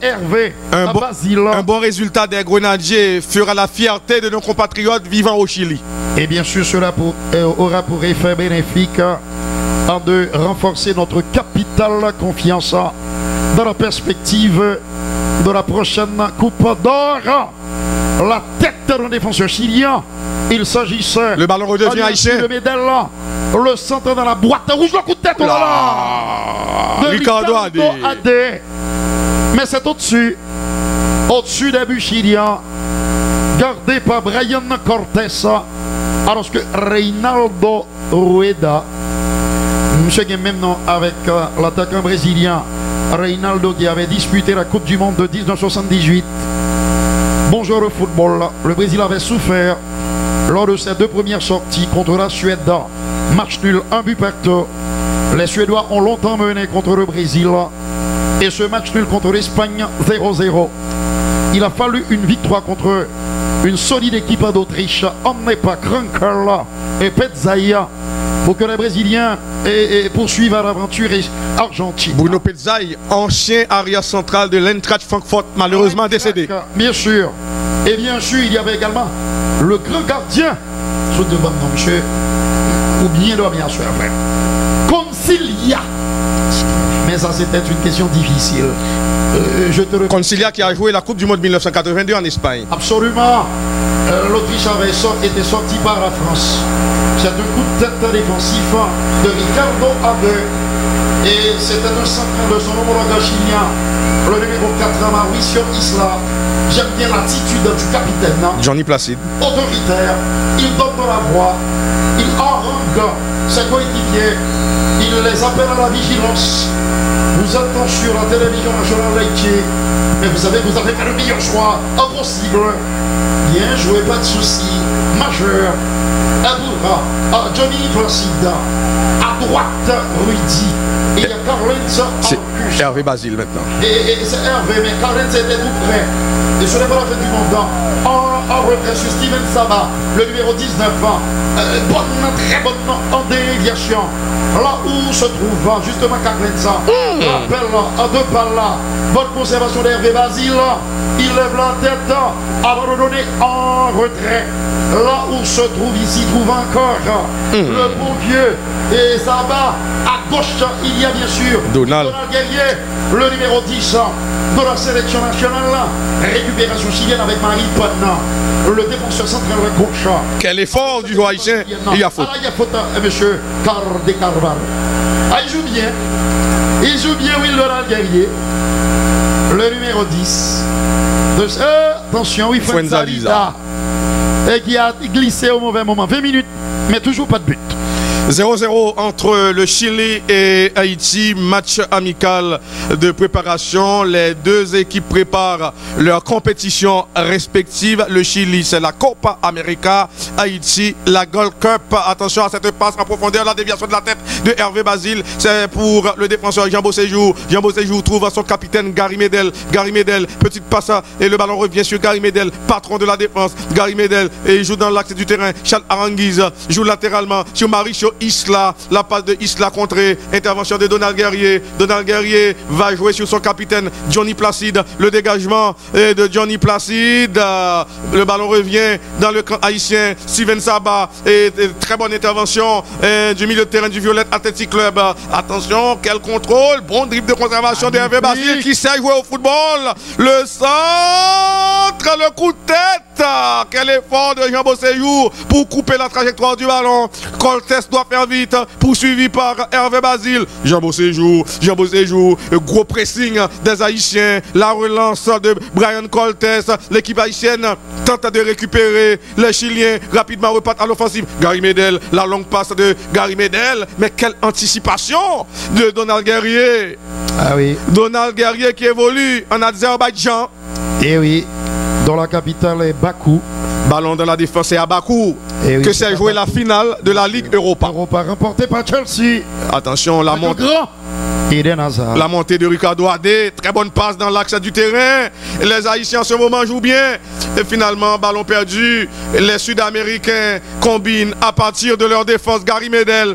Hervé, un bon résultat des Grenadiers fera la fierté de nos compatriotes vivant au Chili. Et bien sûr, cela aura pour effet bénéfique de renforcer notre capitale confiance dans la perspective de la prochaine Coupe d'Or. La tête d'un défenseur chilien. Il s'agissait. Le ballon redevient haïtien. Le Médel, le centre dans la boîte rouge, le coup de tête. Oh là là, de Ricardo Adé. Mais c'est au-dessus des buts chiliens, gardé par Brian Cortés, alors que Reinaldo Rueda, monsieur qui est maintenant avec l'attaquant brésilien Reinaldo qui avait disputé la Coupe du Monde de 1978. Bonjour le football, le Brésil avait souffert lors de ses deux premières sorties contre la Suède. Match nul, un but partout. Les Suédois ont longtemps mené contre le Brésil. Et ce match nul contre l'Espagne 0-0. Il a fallu une victoire contre une solide équipe d'Autriche, emmenée par Krankel et Pezzaia, pour que les Brésiliens poursuivent à l'aventure argentine. Bruno Pezzaia, ancien arrière central de l'Eintracht Francfort, malheureusement décédé. Bien sûr. Et bien sûr, il y avait également le grand gardien, sous devant mon monsieur, ou bien le bien sûr, frère, Concilia. Mais ça, c'était une question difficile. Concilia qui a joué la Coupe du Monde 1982 en Espagne. Absolument. L'Autriche avait été sortie par la France. C'est un coup de tête défensif de Ricardo Adé. Et c'était un centre de son homologue chilien, le numéro 4, Mauricio Isla. J'aime bien l'attitude du capitaine. Johnny Placide. Autoritaire. Il donne de la voix. Il harangue ses coéquipiers. Il les appelle à la vigilance. Vous êtes sur la télévision nationale d'Haïti. Mais vous savez, vous avez fait le meilleur choix impossible. Bien joué, pas de soucis. Majeur. Aboura. Johnny Placide. À droite, Rudy. Et il y a Carlens. C'est Hervé Basile maintenant. Et c'est Hervé, mais Carlens était tout près. Et ce n'est pas la fin du monde. En retrait sur Steven Saba, le numéro 19. Très bonne en déviation. Là où se trouve justement Carlensa. Rappel à deux balles là. Bonne conservation d'Hervé Basile. Il lève la tête avant de donner en retrait. Là où se trouve ici, trouve encore le bon vieux. Et ça va à gauche, il y a bien sûr Donald Guerrier, le numéro 10 de la sélection nationale. Récupération chilienne avec Marie Ponna, le défenseur central gauche. Quel effort du joueur haïtien. Il y a faute. Il y a faute, monsieur Carde Carval. Ah, il joue bien. Il joue bien, oui, Donald Guerrier. Le numéro 10. Attention, oui, Fuenzalida. Et qui a glissé au mauvais moment. 20 minutes, mais toujours pas de but. 0-0 entre le Chili et Haïti, match amical de préparation. Les deux équipes préparent leur compétition respective. Le Chili, c'est la Copa América. Haïti, la Gold Cup. Attention à cette passe en profondeur, la déviation de la tête de Hervé Basile. C'est pour le défenseur Jean Beauséjour. Jean Beauséjour trouve son capitaine Gary Medel. Gary Medel, petite passe et le ballon revient sur Gary Medel, patron de la défense. Gary Medel, et il joue dans l'axe du terrain. Charles Aranguiz joue latéralement sur Mauricio Isla, la passe de Isla contrée, intervention de Donald Guerrier. Donald Guerrier va jouer sur son capitaine Johnny Placide, le dégagement de Johnny Placide, le ballon revient dans le camp haïtien. Steven Saba, et très bonne intervention du milieu de terrain du Violet Athletic Club. Attention, quel contrôle, bon dribble de conservation de Hervé Basile qui sait jouer au football. Le centre, le coup de tête, quel effort de Jean Beauséjour pour couper la trajectoire du ballon. Coltes doit faire vite, poursuivi par Hervé Basile. Jean Beauséjour, gros pressing des Haïtiens, la relance de Brian Coltes. L'équipe haïtienne tente de récupérer. Les Chiliens rapidement repartent à l'offensive. Gary Medel, la longue passe de Gary Medel, mais quelle anticipation de Donald Guerrier. Ah oui. Donald Guerrier qui évolue en Azerbaïdjan. Eh oui, dans la capitale est Bakou. Ballon dans la défense et à Bakou, oui, que c'est joué la finale de la Ligue Europa. Remportée par Chelsea. Attention, la montée. La montée de Ricardo Adé, très bonne passe dans l'axe du terrain. Les Haïtiens en ce moment jouent bien. Et finalement, ballon perdu. Les Sud-Américains combinent à partir de leur défense. Gary Medel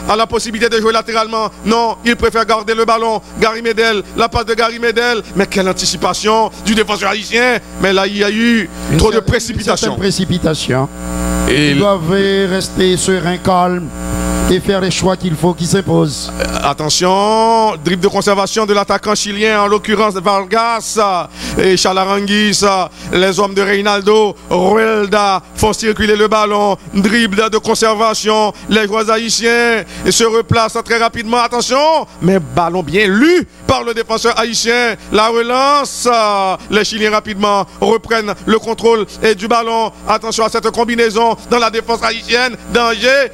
a la possibilité de jouer latéralement. Non, il préfère garder le ballon. Gary Medel, la passe de Gary Medel. Mais quelle anticipation du défenseur haïtien. Mais là, il y a eu trop de précipitation. Ils doivent rester sereins, calmes et faire les choix qu'il faut, qui s'imposent. Attention, dribble de conservation de l'attaquant chilien, en l'occurrence Vargas et Charles Aranguiz. Les hommes de Reynaldo Ruelda font circuler le ballon. Dribble de conservation. Les joueurs haïtiens se replacent très rapidement. Attention, mais ballon bien lu par le défenseur haïtien. La relance. Les Chiliens rapidement reprennent le contrôle et du ballon. Attention à cette combinaison dans la défense haïtienne. Danger.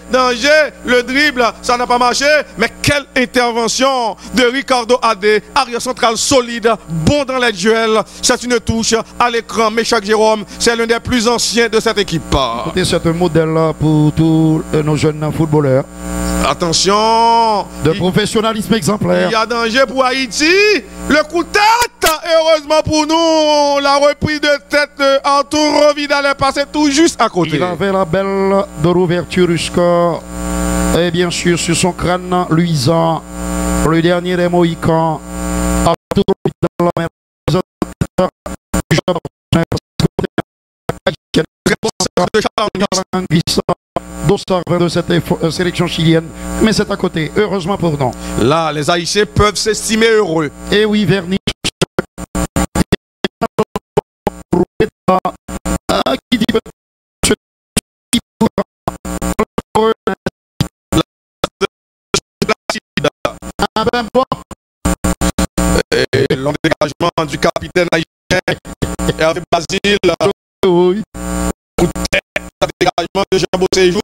Le dribble, ça n'a pas marché, mais quelle intervention de Ricardo Adé, arrière central solide, bon dans les duels. C'est une touche à l'écran. Méchac Jérôme, c'est l'un des plus anciens de cette équipe. C'est un modèle pour tous nos jeunes footballeurs. Attention, de professionnalisme exemplaire. Il y a danger pour Haïti. Le coup de tête, heureusement pour nous, la reprise de tête de Arturo Vidal est passée tout juste à côté. Il avait la belle de l'ouverture du score. Et bien sûr, sur son crâne luisant, le dernier des Mohicans, Arturo Vidal, de cette sélection chilienne, mais c'est à côté, heureusement pour nous. Là, les Haïtiens peuvent s'estimer heureux. Et oui, Vernier qui dit et long dégagement du capitaine haïtien Hervé Basile. Oui. Dégagement de Jean Beauséjour.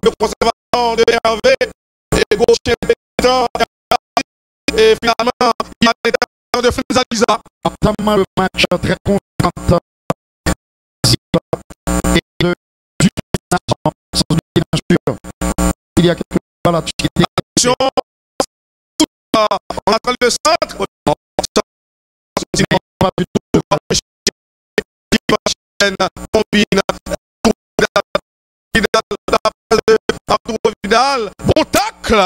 de conservation de Hervé et gauche et finalement il y a l'intervention de Fenzaliza. Notamment le match très confiant et de il y a quelques balles qui étaient entre le centre pas du tout combine Vidal, bon tacle,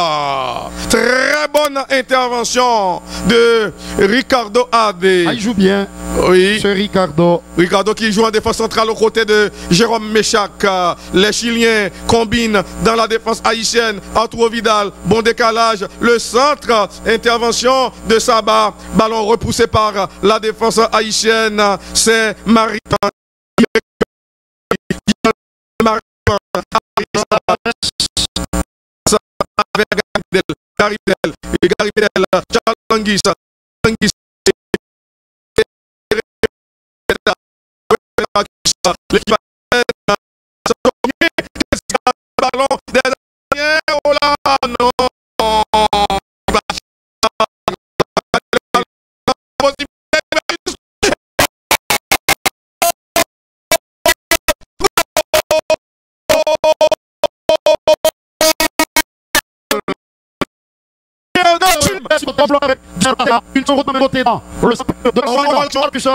très bonne intervention de Ricardo Adé. Il joue bien, oui. ce Ricardo. Ricardo qui joue en défense centrale aux côtés de Jérôme Méchac. Les Chiliens combinent dans la défense haïtienne. Arturo Vidal, bon décalage. Le centre, intervention de Saba. Ballon repoussé par la défense haïtienne. C'est Marie. Avec Garibel, Charles l'équipe ballon des oh là non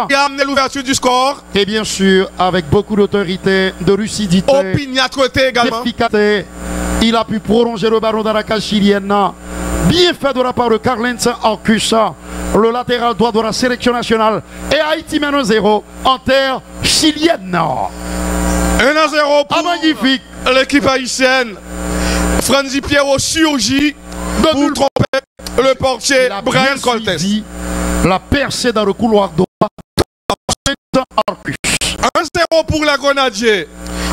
qui a amené l'ouverture du score. Et bien sûr, avec beaucoup d'autorité, de lucidité, opiniâtreté également. D'efficacité, il a pu prolonger le ballon dans la cage chilienne. Bien fait de la part de Carlens Arcus, le latéral droit de la sélection nationale. Et Haïti mène 1-0 en terre chilienne. 1-0 pour magnifique l'équipe haïtienne. Franzi Pierrot surgit pour tromper le portier Brian Coltes. La percée dans le couloir droit. 1-0 pour la Grenadier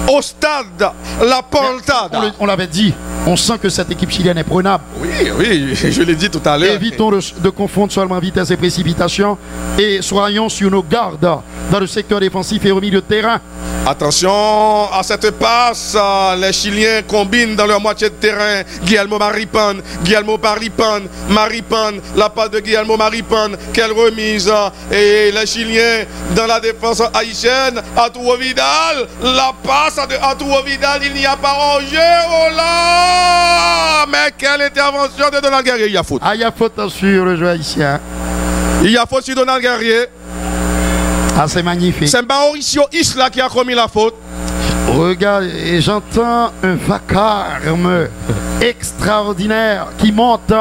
au stade La Poltada. On l'avait dit, on sent que cette équipe chilienne est prenable. Oui, je l'ai dit tout à l'heure. Évitons de confondre seulement vitesse et précipitation et soyons sur nos gardes dans le secteur défensif et au milieu de terrain. Attention à cette passe, les Chiliens combinent dans leur moitié de terrain. Guillermo Maripan, la passe de Guillermo Maripan, quelle remise. Et les Chiliens dans la défense haïtienne, Arturo Vidal, la passe de Arturo Vidal, il n'y a pas enjeu, oh là! Mais quelle intervention de Donald Guerrier, il y a faute. Il y a faute sur le jeu haïtien. Il y a faute sur Donald Guerrier. Ah, c'est magnifique. C'est Mauricio Isla qui a commis la faute. Regarde, et j'entends un vacarme extraordinaire qui monte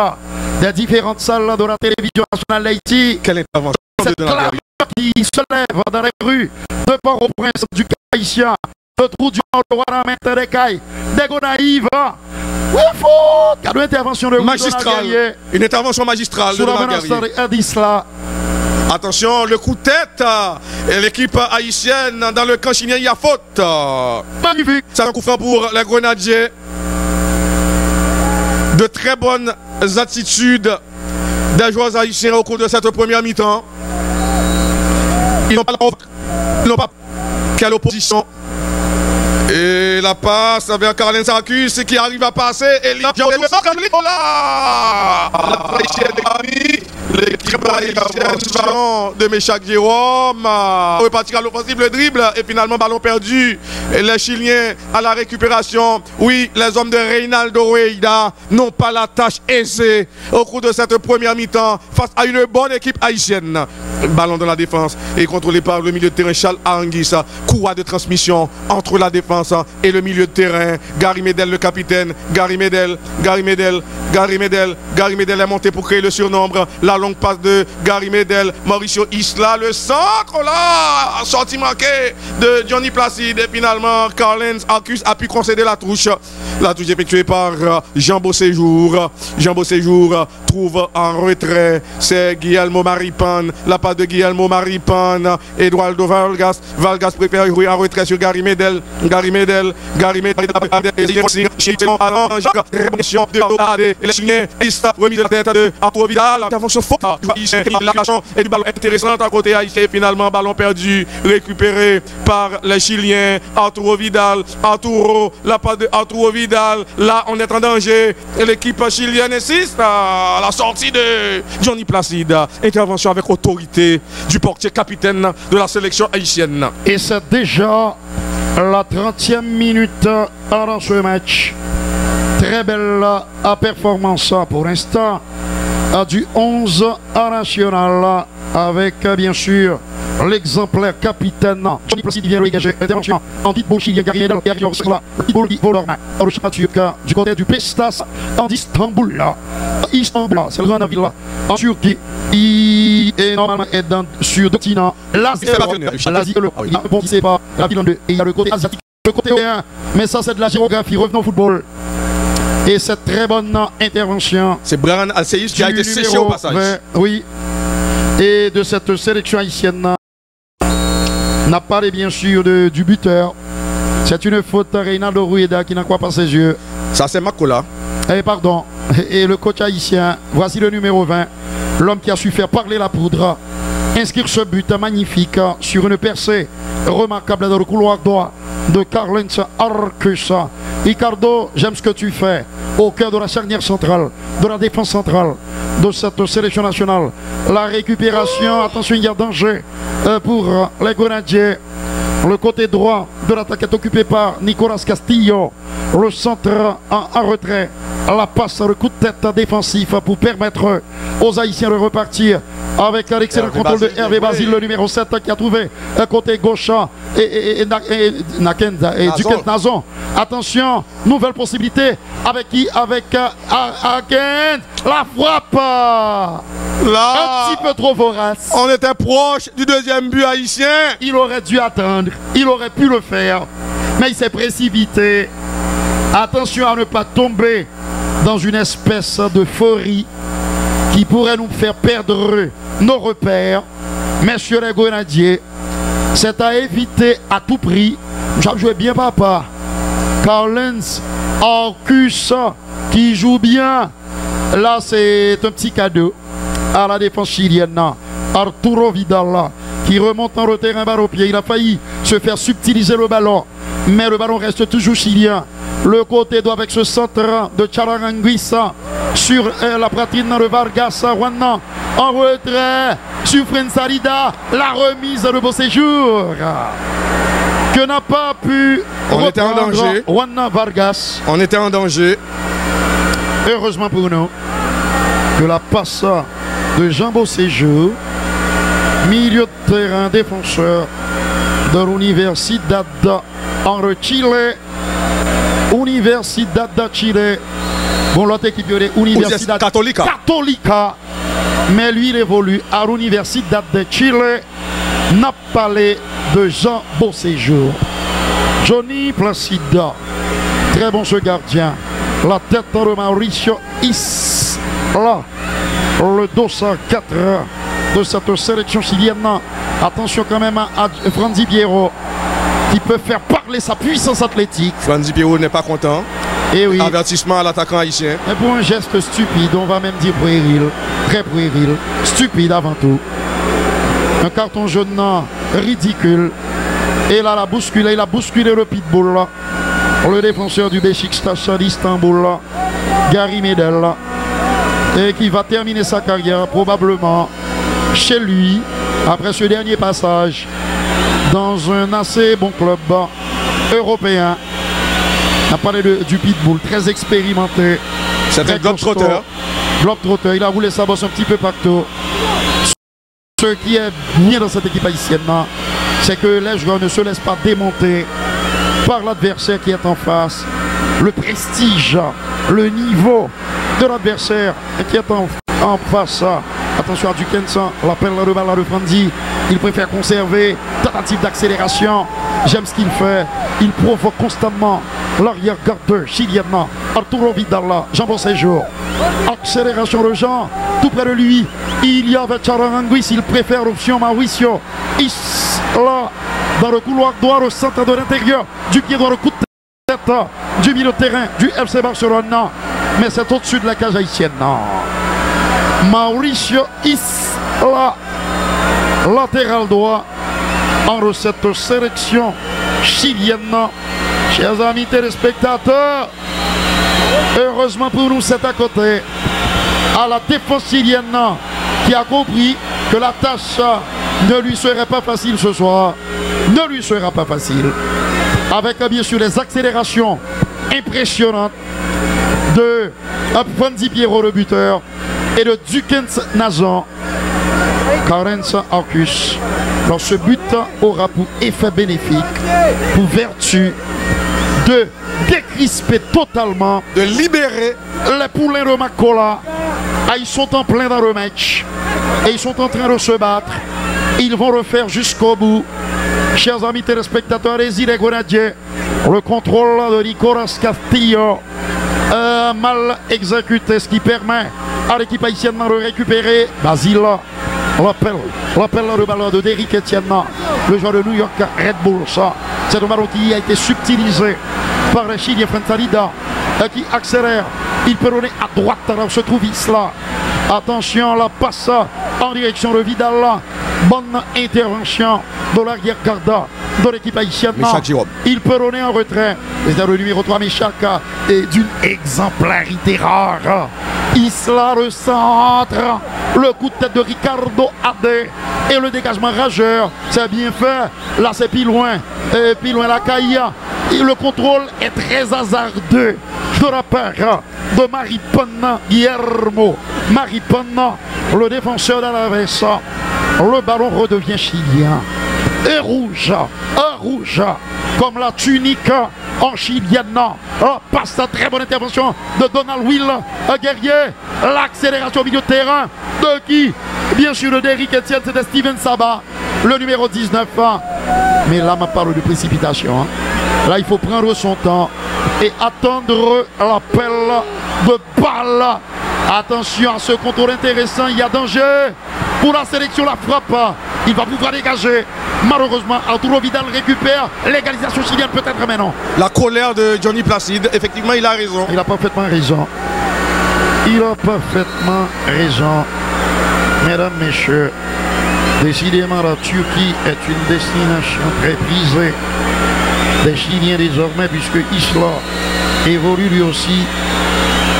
des différentes salles de la télévision nationale d'Haïti. Quelle intervention cette de Donald Guerrier qui se lève dans les rues de Port-au-Prince du Haïtien. Le trou du Roi des Cailles, des Gonaïves. Oui, faute. Il y a une intervention de magistrale. Une intervention magistrale de Donald Guerrier. Attention, le coup de tête et l'équipe haïtienne dans le camp chilien, il y a faute. Magnifique. C'est un coup franc pour les Grenadiers. De très bonnes attitudes des joueurs haïtiens au cours de cette première mi-temps. Ils n'ont pas quelle opposition. Et la passe vers Carlens Arcus qui arrive à passer. Et l'équipe haïtienne de Méchac Jérôme repartir à l'offensive, le dribble et finalement ballon perdu. Et les Chiliens à la récupération. Oui, les hommes de Reynaldo Rueda n'ont pas la tâche aisée au cours de cette première mi-temps face à une bonne équipe haïtienne. Ballon dans la défense et contrôlé par le milieu de terrain Charles Aranguissa. Courroie de transmission entre la défense et le milieu de terrain. Gary Medel, le capitaine. Gary Medel est monté pour créer le surnombre. La longue passe de Gary Medel. Mauricio Isla, le centre là, sortie manquée de Johnny Placide. Et finalement, Carlens Arcus a pu concéder la touche. La touche effectuée par Jean Beauséjour. Jean Beauséjour trouve en retrait. C'est Guillermo Maripan. La passe de Guillermo Maripan. Eduardo Vargas. Vargas préfère jouer en retrait sur Gary Medel. Gary Medel, les Chiliens, remise de la tête de Arturo Vidal, intervention forte, et du ballon intéressant à côté haïtien, finalement ballon perdu, récupéré par les Chiliens, Arturo Vidal, la part de Arturo Vidal, là on est en danger, et l'équipe chilienne insiste à la sortie de Johnny Placide, intervention avec autorité du portier capitaine de la sélection haïtienne. Et c'est déjà la 30e minute dans ce match. Très belle performance pour l'instant du 11 national avec bien sûr l'exemplaire capitaine Johnny Placide vient dégager intervention en pitbull chilien Gary Medel pitbull qui vole du côté du Pestas en Istanbul, c'est le grand ville en Turquie. Il est normalement sur Doctina, l'Asie, il ne pensait pas la ville en deux, et il y a le côté asiatique, le côté européen, mais ça c'est de la géographie. Revenons au football. Et cette très bonne intervention. C'est Brian Alceïs qui a été séché au passage. 20, oui. Et de cette sélection haïtienne n'a parlé bien sûr du buteur. C'est une faute Reynaldo Rueda qui n'en croit pas ses yeux. Ça c'est Makola. Et pardon. Et le coach haïtien, voici le numéro 20. L'homme qui a su faire parler la poudre. Inscrire ce but magnifique sur une percée remarquable dans le couloir droit de Carlens Arcus. Ricardo, j'aime ce que tu fais au cœur de la charnière centrale, de la défense centrale de cette sélection nationale. La récupération, attention, il y a danger pour les Grenadiers. Le côté droit de l'attaque est occupé par Nicolas Castillo. Le centre en retrait. La passe, le coup de tête défensif pour permettre aux Haïtiens de repartir avec l'excellent contrôle de Hervé Basile, le numéro 7 qui a trouvé un côté gauche et Duquesne Nazon. Attention, nouvelle possibilité avec qui? Avec Agent. La frappe là, un petit peu trop vorace. On était proche du deuxième but haïtien. Il aurait dû attendre, il aurait pu le faire, mais il s'est précipité. Attention à ne pas tomber dans une espèce d'euphorie qui pourrait nous faire perdre nos repères. Messieurs les Grenadiers, c'est à éviter à tout prix. J'ai joué bien papa. Carlens Arcus qui joue bien. Là c'est un petit cadeau à la défense chilienne. Arturo Vidal qui remonte en retrait, un balle au pied. Il a failli se faire subtiliser le ballon, mais le ballon reste toujours chilien. Le côté droit avec ce centre de Charanguissa sur la poitrine de Vargas Juan en retrait sur Frensarida. La remise de beau séjour que n'a pas pu reprendre Juan Vargas. On était en danger. Heureusement pour nous que la passe de Jean Beauséjour, milieu de terrain défenseur de l'Universidad en Chile. Universidad de Chile. Bon, l'autre équipe est Universidad Católica. Mais lui, il évolue à l'Universidad de Chile. N'a parlé de Jean Beauséjour. Johnny Placide. Très bon ce gardien. La tête de Mauricio Isla. Le dossard 4 de cette sélection chilienne. Attention quand même à Franzi Piero, qui peut faire parler sa puissance athlétique. Franzi Piero n'est pas content. Et oui. Avertissement à l'attaquant haïtien. Et pour un geste stupide, on va même dire puéril, très puéril, stupide avant tout. Un carton jaune ridicule. Et là, il a bousculé le pitbull. Le défenseur du Beşiktaş d'Istanbul, Gary Medel. Et qui va terminer sa carrière probablement chez lui après ce dernier passage dans un assez bon club européen. On a parlé du pitbull, très expérimenté. C'est un globetrotter. Globetrotter, il a roulé sa bosse un petit peu partout. Ce qui est bien dans cette équipe haïtienne, c'est que les joueurs ne se laissent pas démonter par l'adversaire qui est en face. Le prestige, le niveau de l'adversaire qui est en face. Attention à Duquesne, l'appel de balle de Franzi. Il préfère conserver. Tentative d'accélération. J'aime ce qu'il fait. Il provoque constamment l'arrière-garde chilienne. Arturo Vidal, Jean Beauséjour. Accélération de Jean. Tout près de lui, il y avait Charanguis. Il préfère l'option Mauricio Isla dans le couloir droit, au centre de l'intérieur du pied droit, le coup de du milieu de terrain du FC Barcelone, mais c'est au-dessus de la cage haïtienne. Mauricio Isla, latéral droit, en cette sélection chilienne. Chers amis téléspectateurs, heureusement pour nous, c'est à côté, à la défense chilienne, qui a compris que la tâche ne lui serait pas facile ce soir. Ne lui sera pas facile. Avec bien sûr les accélérations impressionnantes de Fanzi Piero le buteur et de Dukens Nazan. Karens Arcus. Alors ce but aura pour effet bénéfique, pour vertu de décrisper totalement, de libérer les poulains de Makola. Ils sont en plein dans le match et ils sont en train de se battre. Ils vont refaire jusqu'au bout. Chers amis téléspectateurs, les îles Grenadiers, le contrôle de Nicolas Castillo mal exécuté, ce qui permet à l'équipe haïtienne de récupérer. Basile l'appel le ballon de Derrick Etienne, le joueur de New York Red Bulls. C'est un ballon qui a été subtilisé par le Chilien Frensalida qui accélère. Il peut donner à droite, alors se trouve Isla. Attention, la passe en direction de Vidal. Bonne intervention de l'arrière garda de l'équipe haïtienne. Il peut donner un retrait. C'est le numéro 3, Michak, et d'une exemplarité rare. Isla recentre. Le coup de tête de Ricardo Ade et le dégagement rageur. C'est bien fait. Là, c'est plus loin. Et plus loin, la Caïa. Le contrôle est très hasardeux de la part de Maripana Guillermo. Maripana, le défenseur d'Alaves. Le ballon redevient chilien. Et rouge, comme la tunique en chilienne. Passe à très bonne intervention de Donald Will, guerrier. L'accélération au milieu de terrain de qui? Bien sûr, le Derrick Etienne, c'était Steven Saba, le numéro 19. Mais là, on parle de précipitation. Là, il faut prendre son temps et attendre l'appel de balle. Attention à ce contrôle intéressant, il y a danger pour la sélection, la frappe. Il va pouvoir dégager. Malheureusement, Arturo Vidal récupère l'égalisation chilienne, peut-être maintenant. La colère de Johnny Placide, effectivement, il a raison. Il a parfaitement raison. Il a parfaitement raison. Mesdames, messieurs, décidément, la Turquie est une destination très prisée des Chiliens désormais, puisque Isla évolue lui aussi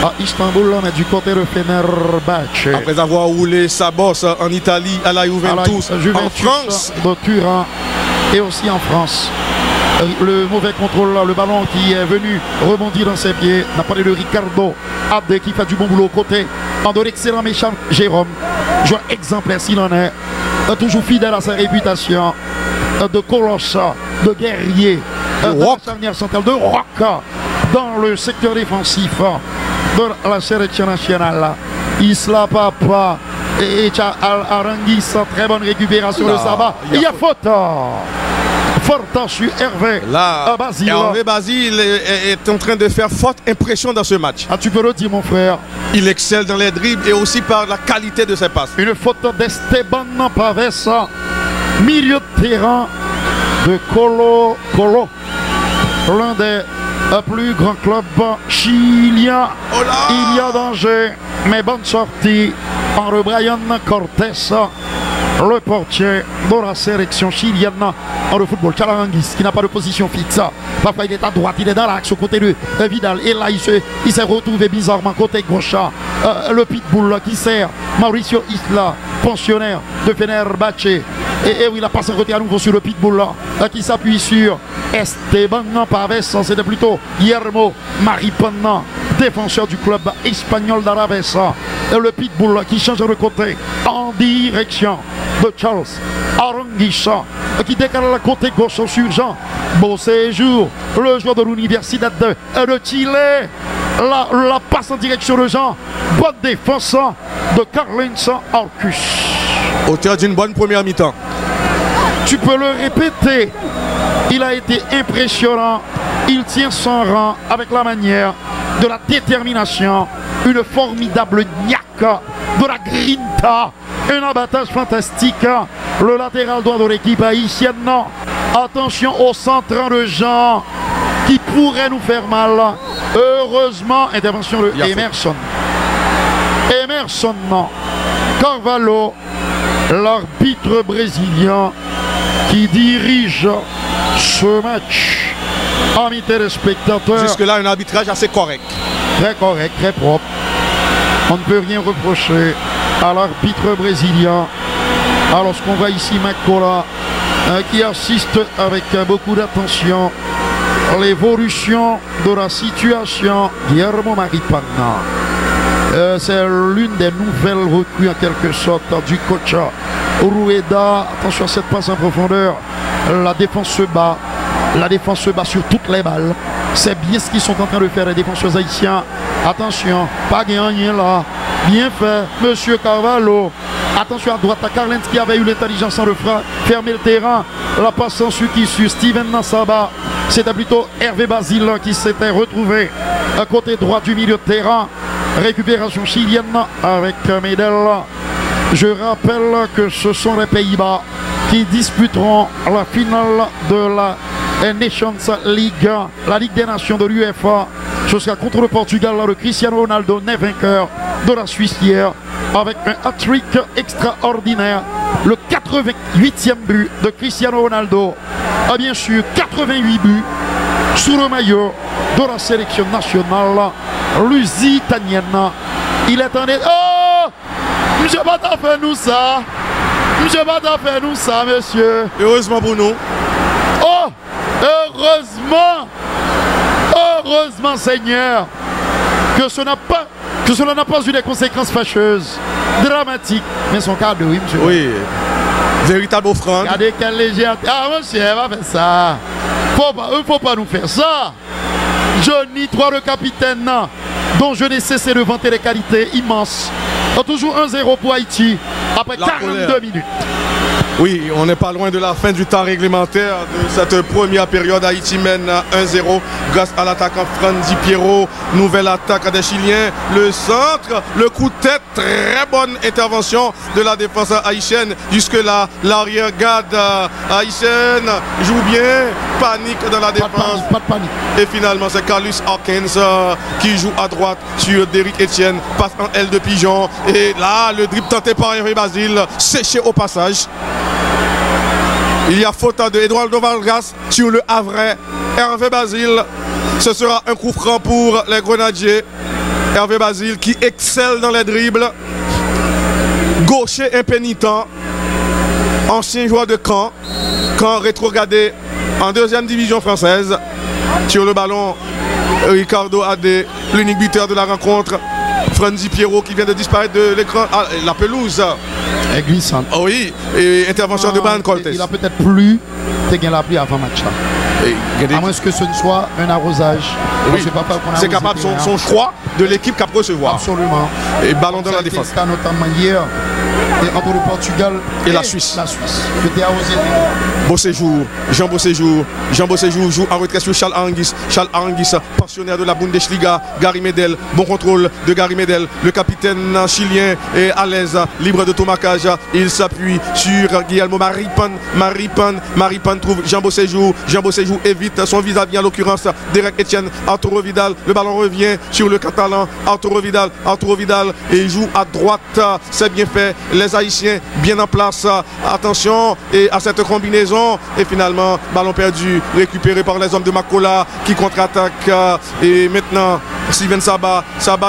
à Istanbul, mais du côté de Fenerbahçe. Après avoir roulé sa bosse en Italie, à la Juventus, en France, de Turin et aussi en France. Le mauvais contrôle, le ballon qui est venu rebondir dans ses pieds. On a parlé de Ricardo Abde qui fait du bon boulot côté de l'excellent méchant Jérôme. Joueur exemplaire s'il en est. Toujours fidèle à sa réputation de colosse, de guerrier, de charnière centrale, de rock dans le secteur défensif de la sélection nationale. Isla Papa et Aranguis, très bonne récupération de Saba. Il y a faute. Forte sur Hervé. Là, Hervé Basile est en train de faire forte impression dans ce match. Ah, tu peux le dire, mon frère. Il excelle dans les dribbles et aussi par la qualité de ses passes. Une faute d'Esteban Paves, milieu de terrain de Colo, l'un des plus grands clubs chiliens. Il y a danger, mais bonne sortie par le Brian Cortés, le portier de la sélection chilienne en le football. Chalarangis qui n'a pas de position fixe. Parfois il est à droite, il est dans l'axe au côté de Vidal. Et là il s'est retrouvé bizarrement côté gauche. Le pitbull qui sert Mauricio Isla, pensionnaire de Fenerbahçe. Et oui, il a passé un côté à nouveau sur le pitbull qui s'appuie sur Esteban Paves. C'était plutôt Guillermo Maripana, défenseur du club espagnol d'Alaves. Le pitbull qui change de côté en direction de Charles Aranguisa qui décale le côté gauche sur Jean. Beau séjour, le joueur de l'Universidad de Chile. La passe en direction de Jean. Bonne défense de Carlos Arcus. Auteur d'une bonne première mi-temps. Tu peux le répéter. Il a été impressionnant. Il tient son rang avec la manière, de la détermination, une formidable niaque, de la grinta, un abattage fantastique. Le latéral droit de l'équipe haïtienne. Attention au centre de Jean. qui pourrait nous faire mal. Heureusement, intervention de Emerson. Emerson, non. Carvalho, l'arbitre brésilien qui dirige ce match. Amis téléspectateurs. Jusque-là, un arbitrage assez correct. Très correct, très propre. On ne peut rien reprocher à l'arbitre brésilien. Alors, ce qu'on voit ici, Makola, qui assiste avec beaucoup d'attention l'évolution de la situation. Guillermo Maripana. C'est l'une des nouvelles recrues en quelque sorte du coach Rueda. Attention à cette passe en profondeur. La défense se bat. La défense se bat sur toutes les balles. C'est bien ce qu'ils sont en train de faire les défenseurs haïtiens. Attention, pas gagné là. Bien fait, monsieur Carvalho. Attention à droite à Carlens qui avait eu l'intelligence en refrain. Fermer le terrain. La passe en qui sur Steven Nassaba. C'était plutôt Hervé Basile qui s'était retrouvé à côté droit du milieu de terrain. Récupération chilienne avec Medel. Je rappelle que ce sont les Pays-Bas qui disputeront la finale de la Nations League, la Ligue des Nations de l'UEFA. Ce sera contre le Portugal. Le Cristiano Ronaldo n'est vainqueur de la Suisse hier avec un hat-trick extraordinaire. Le 88e but de Cristiano Ronaldo a bien sûr 88 buts sous le maillot de la sélection nationale lusitanienne. Il est en... Oh! Monsieur Bata fait nous ça. Monsieur Bata fait nous ça, monsieur. Heureusement pour nous. Oh! Heureusement! Heureusement, Seigneur, que cela n'a pas eu des conséquences fâcheuses, dramatiques. Mais son cadeau, oui, monsieur. Oui. Véritable offrande. Regardez quelle légèreté. Ah, monsieur, elle va faire ça. Il ne faut pas nous faire ça. Johnny, toi le capitaine, dont je n'ai cessé de vanter les qualités immenses. Toujours 1-0 pour Haïti, après 42 minutes. Oui, on n'est pas loin de la fin du temps réglementaire de cette première période. Haïti mène 1-0 grâce à l'attaquant Franzi Pierrot. Nouvelle attaque des Chiliens. Le centre, le coup de tête, très bonne intervention de la défense haïtienne. Jusque-là, l'arrière-garde haïtienne joue bien. Panique dans la défense. Pas de panique. Et finalement, c'est Carlos Hawkins qui joue à droite sur Derrick Etienne. Passe en L de Pigeon. Et là, le dribble tenté par Hervé Basile, séché au passage. Il y a faute de Eduardo Vargas sur le Havrais. Hervé Basile, ce sera un coup franc pour les Grenadiers. Hervé Basile qui excelle dans les dribbles. Gaucher impénitent. Ancien joueur de Caen. Caen rétrogradé en deuxième division française. Sur le ballon, Ricardo Adé, l'unique buteur de la rencontre. Franzi Pierrot qui vient de disparaître de l'écran. Ah, la pelouse est glissante. Oh oui, et intervention de Brian Coltes. Il a peut-être plu, t'es la pluie avant match là. À moins que ce ne soit un arrosage. Oui, c'est capable son choix de l'équipe qu'à recevoir. Absolument. Et ballon dans la défense. C'est notamment hier entre le Portugal et la Suisse. C'était arrosé. Beauséjour, Jean Beauséjour. Jean Beauséjour joue en retrait sur Charles Aranguis. Charles Aranguis, pensionnaire de la Bundesliga. Gary Medel, bon contrôle de Gary Medel. Le capitaine chilien est à l'aise, libre de tout marquage. Il s'appuie sur Guillermo Maripan. Maripan trouve Jean Beauséjour. Jean Beauséjour évite son vis-à-vis, en l'occurrence Derrick Etienne. Arturo Vidal, le ballon revient sur le Catalan. Arturo Vidal et il joue à droite. C'est bien fait. Les Haïtiens bien en place. Attention et à cette combinaison. Et finalement, ballon perdu, récupéré par les hommes de Makola qui contre-attaque. Et maintenant, Steven Saba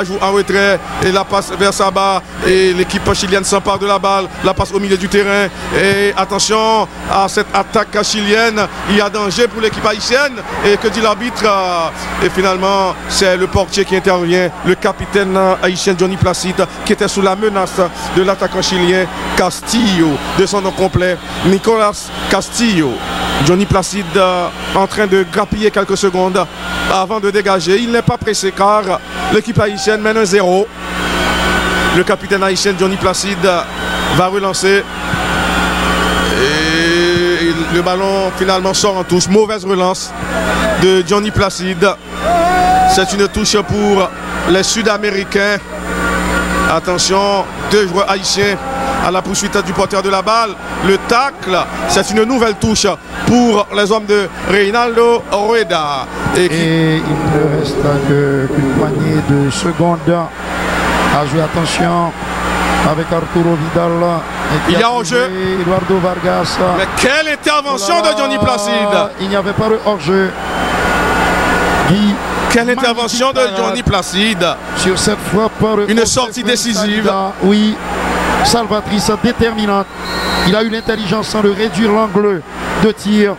joue en retrait et la passe vers Saba. Et l'équipe chilienne s'empare de la balle. La passe au milieu du terrain. Et attention à cette attaque chilienne. Il y a danger pour l'équipe haïtienne. Et que dit l'arbitre? Et finalement, c'est le portier qui intervient. Le capitaine haïtien Johnny Placide qui était sous la menace de l'attaquant chilien Castillo, de son nom complet, Nicolas Castillo. Johnny Placide en train de grappiller quelques secondes avant de dégager. Il n'est pas pressé car l'équipe haïtienne mène 1-0. Le capitaine haïtien Johnny Placide va relancer. Et le ballon finalement sort en touche. Mauvaise relance de Johnny Placide. C'est une touche pour les Sud-Américains. Attention, deux joueurs haïtiens à la poursuite du porteur de la balle. Le tacle, c'est une nouvelle touche pour les hommes de Reynaldo Rueda. Et il ne reste qu'une poignée de secondes à jouer. Attention avec Arturo Vidal. Il y a hors-jeu. Eduardo Vargas. Mais quelle intervention de Johnny Placide! Il n'y avait pas de hors-jeu. Quelle intervention de Johnny Placide! Sur cette frappe. Une sortie décisive. Oui, salvatrice, déterminante. Il a eu l'intelligence de réduire l'angle de tir.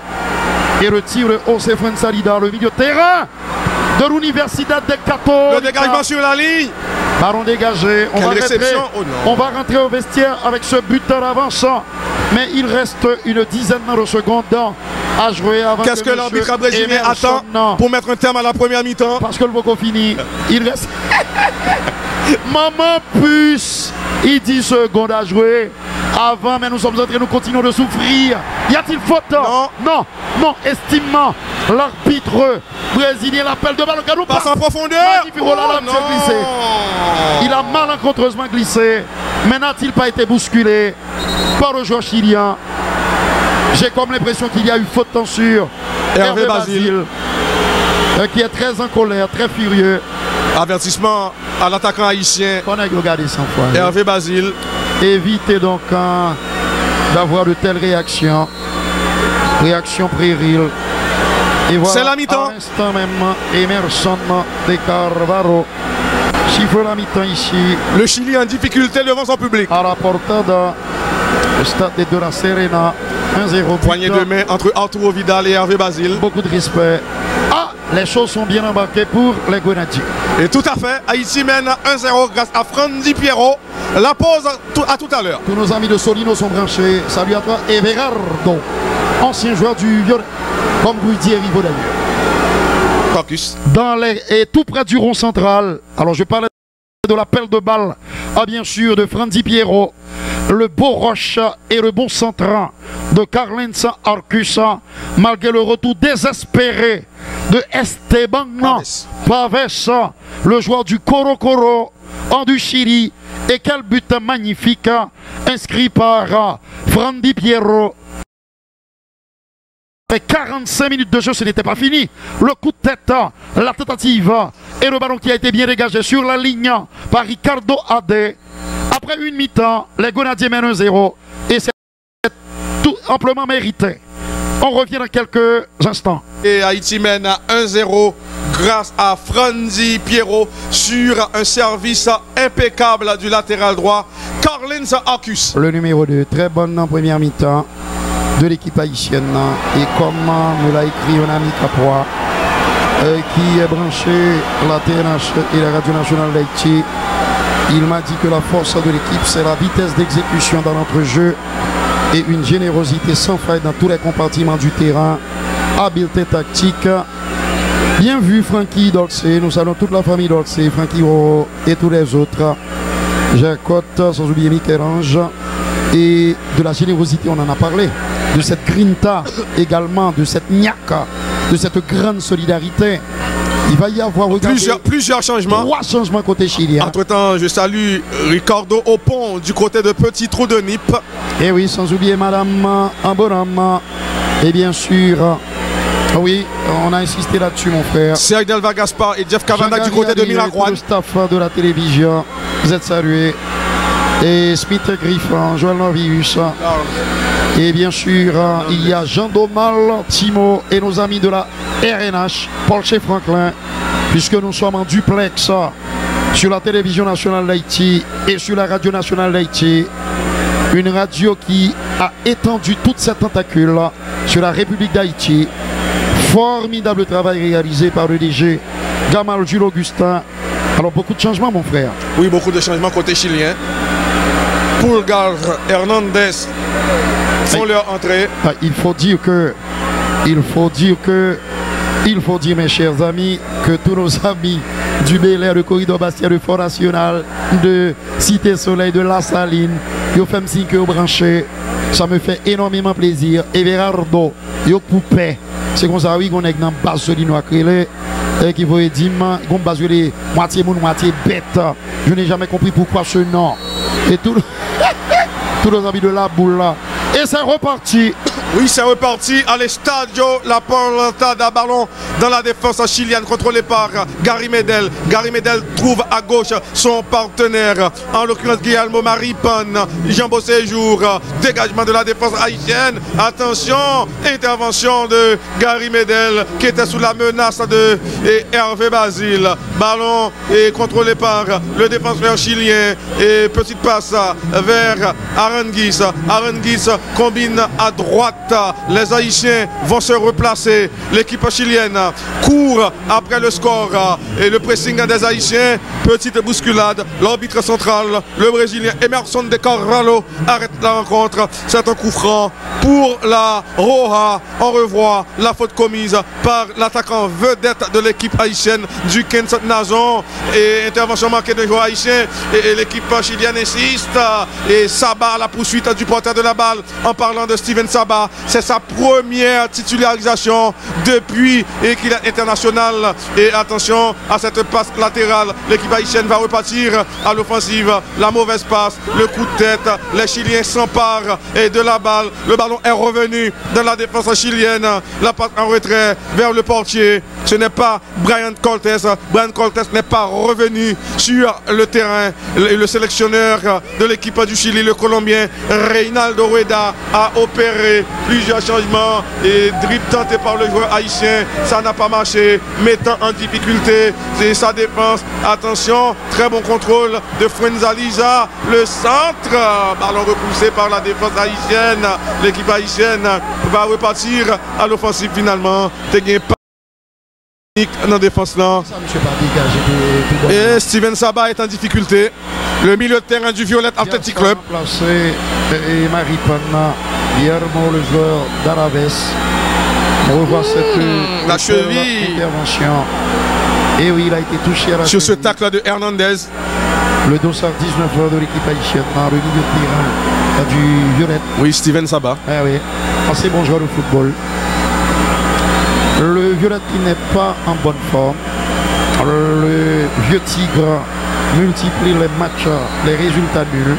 Et le tir de José Fuenzalida, le milieu de terrain de l'Universidad de Católica. Le dégagement sur la ligne. Ballon dégagé. On va rentrer au vestiaire avec ce buteur avançant. Mais il reste une dizaine de secondes à jouer avant. Qu'est-ce que l'arbitre brésilien attend pour mettre un terme à la première mi-temps? Parce que le Boko finit. Il reste. Maman puce. Il 10 secondes à jouer. Avant, mais nous sommes en train, nous continuons de souffrir. Y a-t-il faute? Non, estimement. L'arbitre brésilien l'appelle de balle. Passe en profondeur. Il a malencontreusement glissé. Mais n'a-t-il pas été bousculé par le joueur chilien? J'ai comme l'impression qu'il y a eu faute sur Hervé Basile, qui est très en colère, très furieux. Avertissement à l'attaquant haïtien Hervé Basile. Évitez donc d'avoir de telles réactions. Réaction péril. Et voilà, c'est la mi-temps. À l'instant même, Emerson de Carvalho chiffre la mi-temps ici. Le Chili en difficulté devant son public. À la portada, le stade de la Serena, 1-0. Poignée de main entre Arturo Vidal et Hervé Basile. Beaucoup de respect. Les choses sont bien embarquées pour les Grenadiers. Et tout à fait, Haïti mène 1-0 grâce à Frandy Pierrot. La pause à tout à l'heure. Tous nos amis de Solino sont branchés. Salut à toi, Everardo, ancien joueur du Violet, comme vous dit Rivo d'ailleurs. Caucus. Et tout près du rond central. Alors je parlais de la pelle de balle, bien sûr, de Frandy Pierrot. Le beau roche et le bon central de Carlinhos Arcus, malgré le retour désespéré de Esteban Paves, le joueur du Coro Coro en du Chili. Et quel but magnifique inscrit par Frandy Pierrot. Après 45 minutes de jeu, ce n'était pas fini. Le coup de tête, la tentative et le ballon qui a été bien dégagé sur la ligne par Ricardo Ade. Après une mi-temps, les Grenadiers mènent 1-0 et c'est tout amplement mérité. On revient dans quelques instants. Et Haïti mène à 1-0 grâce à Frandy Pierrot sur un service impeccable du latéral droit, Carlinhos Arcus. Le numéro 2, très bonne en première mi-temps de l'équipe haïtienne. Et comme nous l'a écrit un ami Capois, qui est branché la TNH et la Radio Nationale d'Haïti, il m'a dit que la force de l'équipe, c'est la vitesse d'exécution dans notre jeu et une générosité sans faille dans tous les compartiments du terrain, habileté tactique. Bien vu Francky Dolce, nous saluons toute la famille Dolce, Francky Roro et tous les autres. Jacotte, sans oublier Michel-Ange. Et de la générosité, on en a parlé. De cette grinta également, de cette niaka, de cette grande solidarité. Il va y avoir plusieurs changements. 3 changements côté chilien. Entre-temps, je salue Ricardo Opon du côté de Petit Trou de Nip. Et oui, sans oublier Madame Ambonam. Et bien sûr, oui, on a insisté là-dessus, mon frère. Serge Delva Gaspar et Jeff Cavanaugh du côté de Miragouane. Le staff de la télévision, vous êtes salués. Et Smith Griffin, Joël Norvius. Et bien sûr, il y a Jean Domal, Timo et nos amis de la RNH, Paul Chez Franklin, puisque nous sommes en duplex sur la télévision nationale d'Haïti et sur la radio nationale d'Haïti. Une radio qui a étendu toute cette tentacule sur la République d'Haïti. Formidable travail réalisé par le DG Gamal Jules Augustin. Alors beaucoup de changements, mon frère. Oui, beaucoup de changements côté chilien. Pulgar, Hernandez font leur entrée. Il faut dire, mes chers amis, que tous nos amis du Bel Air, de Corridor Bastia, de Fort National, de Cité Soleil, de La Saline, yo fait signe que branché. Ça me fait énormément plaisir. Everardo, yo poupée. C'est comme ça, oui, qu'on est dans base solino à créer. Qui veut dire, qu'on base les moitié moun, moitié bête. Je n'ai jamais compris pourquoi ce nom. Et tout tous nos amis de la boule là. Et c'est reparti. Oui, c'est reparti à l'Estadio La Portada. Ballon dans la défense chilienne contrôlée par Gary Medel. Gary Medel trouve à gauche son partenaire, en l'occurrence Guillermo Maripane. Jambo Séjour, dégagement de la défense haïtienne. Attention, intervention de Gary Medel qui était sous la menace de Hervé Basile. Ballon est contrôlé par le défenseur chilien et petite passe vers Aranguis. Aranguis combine à droite. Les Haïtiens vont se replacer. L'équipe chilienne court après le score et le pressing des Haïtiens. Petite bousculade. L'arbitre central, le Brésilien Emerson de Carvalho, arrête la rencontre. C'est un coup franc pour la Roja. On revoit la faute commise par l'attaquant vedette de l'équipe haïtienne du Kent Nazon. Et intervention manquée de joueurs haïtiens. Et l'équipe chilienne insiste. Et Saba à la poursuite du porteur de la balle. En parlant de Steven Saba, c'est sa première titularisation depuis qu'il est international. Et attention à cette passe latérale. L'équipe haïtienne va repartir à l'offensive. La mauvaise passe, le coup de tête. Les Chiliens s'emparent de la balle. Le ballon est revenu dans la défense chilienne. La passe en retrait vers le portier. Ce n'est pas Brian Cortés. Brian Cortés n'est pas revenu sur le terrain. Le sélectionneur de l'équipe du Chili, le Colombien Reynaldo Rueda, a opéré plusieurs changements et dribble tenté par le joueur haïtien. Ça n'a pas marché, mettant en difficulté sa défense. Attention, très bon contrôle de Fuenzaliza. Le centre, ballon repoussé par la défense haïtienne. L'équipe haïtienne va repartir à l'offensive finalement. Dans la défense là. Et Steven Saba est en difficulté. Le milieu de terrain du Violet Athletic Club. Et Maripane, Guillermo, le joueur d'Araves. On revoit la cheville. Intervention. Et oui, il a été touché à la sur ce tacle de Hernandez. Le dossard 19 heures de l'équipe haïtienne, le milieu de terrain du Violet. Oui, Steven Saba. Ah oui, assez bon joueur de football. Le Violet qui n'est pas en bonne forme. Le vieux tigre multiplie les matchs, les résultats nuls.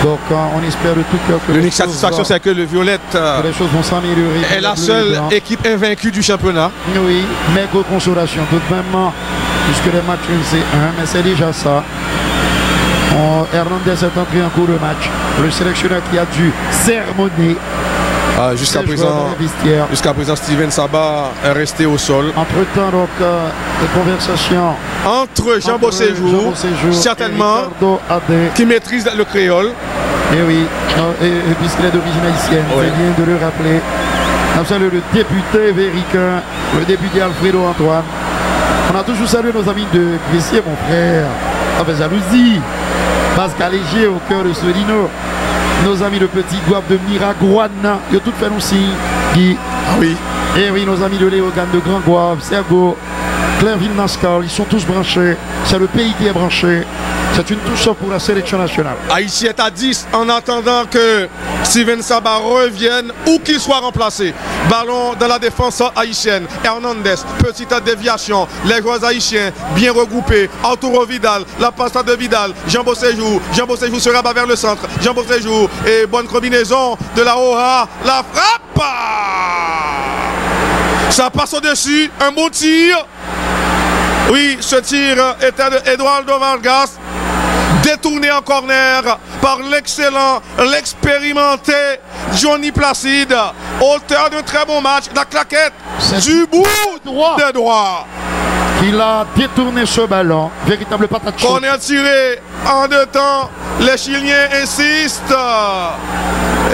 Donc on espère de tout cœur que l'unique satisfaction c'est que le Violet les choses vont s'améliorer. Est la seule équipe invaincue du championnat. Oui, maigre consolation tout de même, puisque les matchs c'est 1, mais c'est déjà ça. Hernandez est entré en cours de match. Le sélectionneur qui a dû sermonner. Jusqu'à présent, Steven Saba est resté au sol. Entre-temps, donc, des conversations entre Jambo Séjour, certainement, qui maîtrise le créole. Et oui, et puisqu'il est d'origine haïtienne, c'est bien de le rappeler. On salue le député Véricain, le député Alfredo Antoine. On a toujours salué nos amis de Gressier, mon frère. Ça fait jalousie. Pascal Léger au cœur de Solino. Nos amis de Petit Guap de Miraguana, ils ont tout fait nous signe. Guy. Ah oui. Et oui, nos amis de Léogane de Grand Guave, Sergo, Clairville Nascal, ils sont tous branchés. C'est le pays qui est branché. C'est une touche pour la sélection nationale. Haïti est à 10 en attendant que Steven Saba revienne ou qu'il soit remplacé. Ballon dans la défense haïtienne. Hernandez, petite déviation. Les joueurs haïtiens bien regroupés. Arturo Vidal, la passe de Vidal. Jambo Séjour. Jambo Séjour se rabat vers le centre. Jambo Séjour et bonne combinaison de la Roja. La frappe. Ça passe au-dessus. Un bon tir. Oui, ce tir était de Eduardo Vargas. Détourné en corner par l'excellent, l'expérimenté Johnny Placide, auteur d'un très bon match, la claquette du bout de droit. Il a détourné ce ballon, véritable patate chaude. Corner tiré en deux temps, les Chiliens insistent.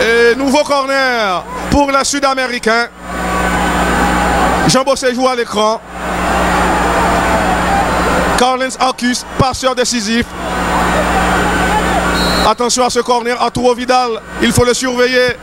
Et nouveau corner pour les Sud-Américains. Jambo Séjour à l'écran. Carlens Arcus, passeur décisif. Attention à ce corner, Arturo Vidal, il faut le surveiller.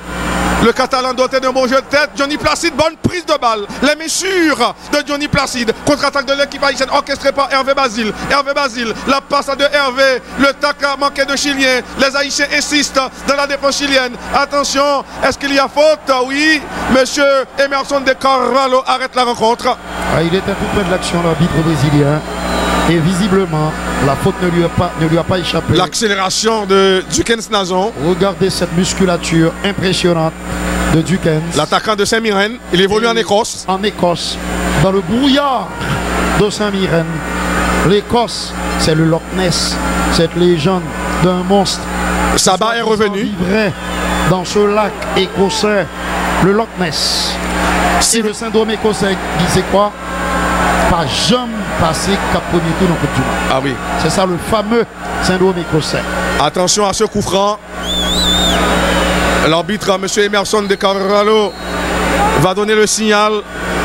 Le Catalan doté d'un bon jeu de tête. Johnny Placide, bonne prise de balle. Les messures de Johnny Placide. Contre-attaque de l'équipe haïtienne orchestrée par Hervé Basile. Hervé Basile, la passe de Hervé. Le tacle manqué de Chilien. Les Haïtiens insistent dans la défense chilienne. Attention, est-ce qu'il y a faute? Oui, monsieur Emerson de Carvalho arrête la rencontre. Il était tout près de l'action, l'arbitre brésilien. Et visiblement, la faute ne lui a pas échappé. L'accélération de Dukens Nazon. Regardez cette musculature impressionnante de Dukens. L'attaquant de Saint-Mirren, il évolue en Écosse. En Écosse, dans le brouillard de Saint-Mirren. L'Écosse, c'est le Loch Ness, cette légende d'un monstre. Saba est revenu. Vivrait dans ce lac écossais, le Loch Ness. Si le syndrome écossais disait quoi? Pas jamais passé cap premier tour dans le Coupe du Monde. Ah oui. C'est ça le fameux syndrome écossais. Attention à ce coup franc. L'arbitre, M. Emerson de Carvalho, va donner le signal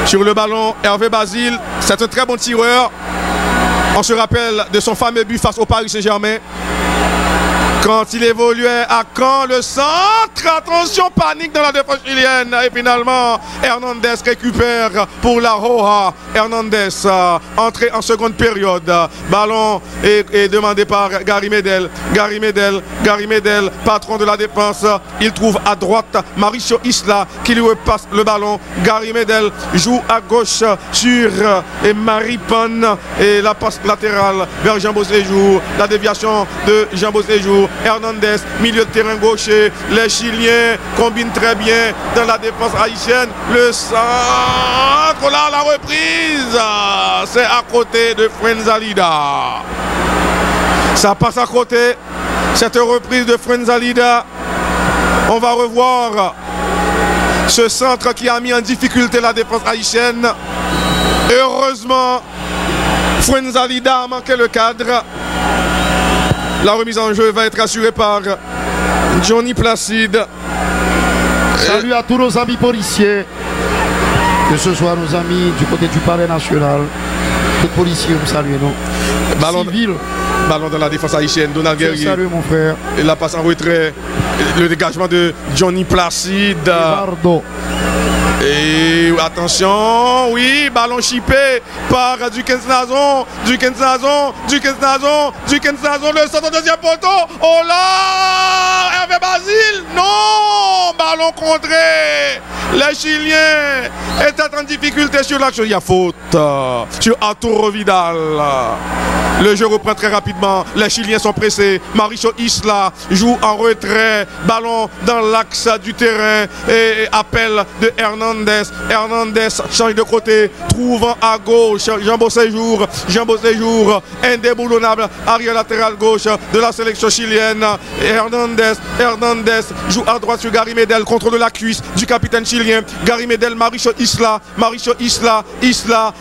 sur le ballon. Hervé Basile, c'est un très bon tireur. On se rappelle de son fameux but face au Paris Saint-Germain. Quand il évoluait à Caen, le centre, attention, panique dans la défense chilienne. Et finalement, Hernandez récupère pour la Roja. Hernandez, entré en seconde période. Ballon est demandé par Gary Medel. Gary Medel, patron de la défense. Il trouve à droite Mauricio Isla qui lui repasse le ballon. Gary Medel joue à gauche sur Maripane. Et la passe latérale vers Jean Beauséjour. La déviation de Jean Beauséjour. Hernandez, milieu de terrain gaucher. Les Chiliens combinent très bien dans la défense haïtienne. Le centre, là, la reprise, c'est à côté de Fuenzalida. Ça passe à côté. Cette reprise de Fuenzalida. On va revoir ce centre qui a mis en difficulté la défense haïtienne. Heureusement, Fuenzalida a manqué le cadre. La remise en jeu va être assurée par Johnny Placide. Salut à tous nos amis policiers, que ce soit nos amis du côté du Palais National. Les policiers, vous saluez, non? Ballon dans la défense haïtienne, Donald Guerrier. Salut mon frère. Et la passe en retrait, le dégagement de Johnny Placide. Eduardo. Et attention, oui, ballon chippé par Dukens Nazon, le centre deuxième poteau. Oh là, Hervé Basile, non, ballon contré. Les Chiliens étaient en difficulté sur l'action. Il y a faute sur Arturo Vidal. Le jeu reprend très rapidement. Les Chiliens sont pressés. Mauricio Isla joue en retrait. Ballon dans l'axe du terrain. Et appel de Hernandez. Hernandez change de côté. Trouvant à gauche Jean Beauséjour. Indéboulonnable. Arrière latéral gauche de la sélection chilienne. Hernandez joue à droite sur Gary Medel. Contrôle de la cuisse du capitaine chilien. Gary Medel, Mauricio Isla.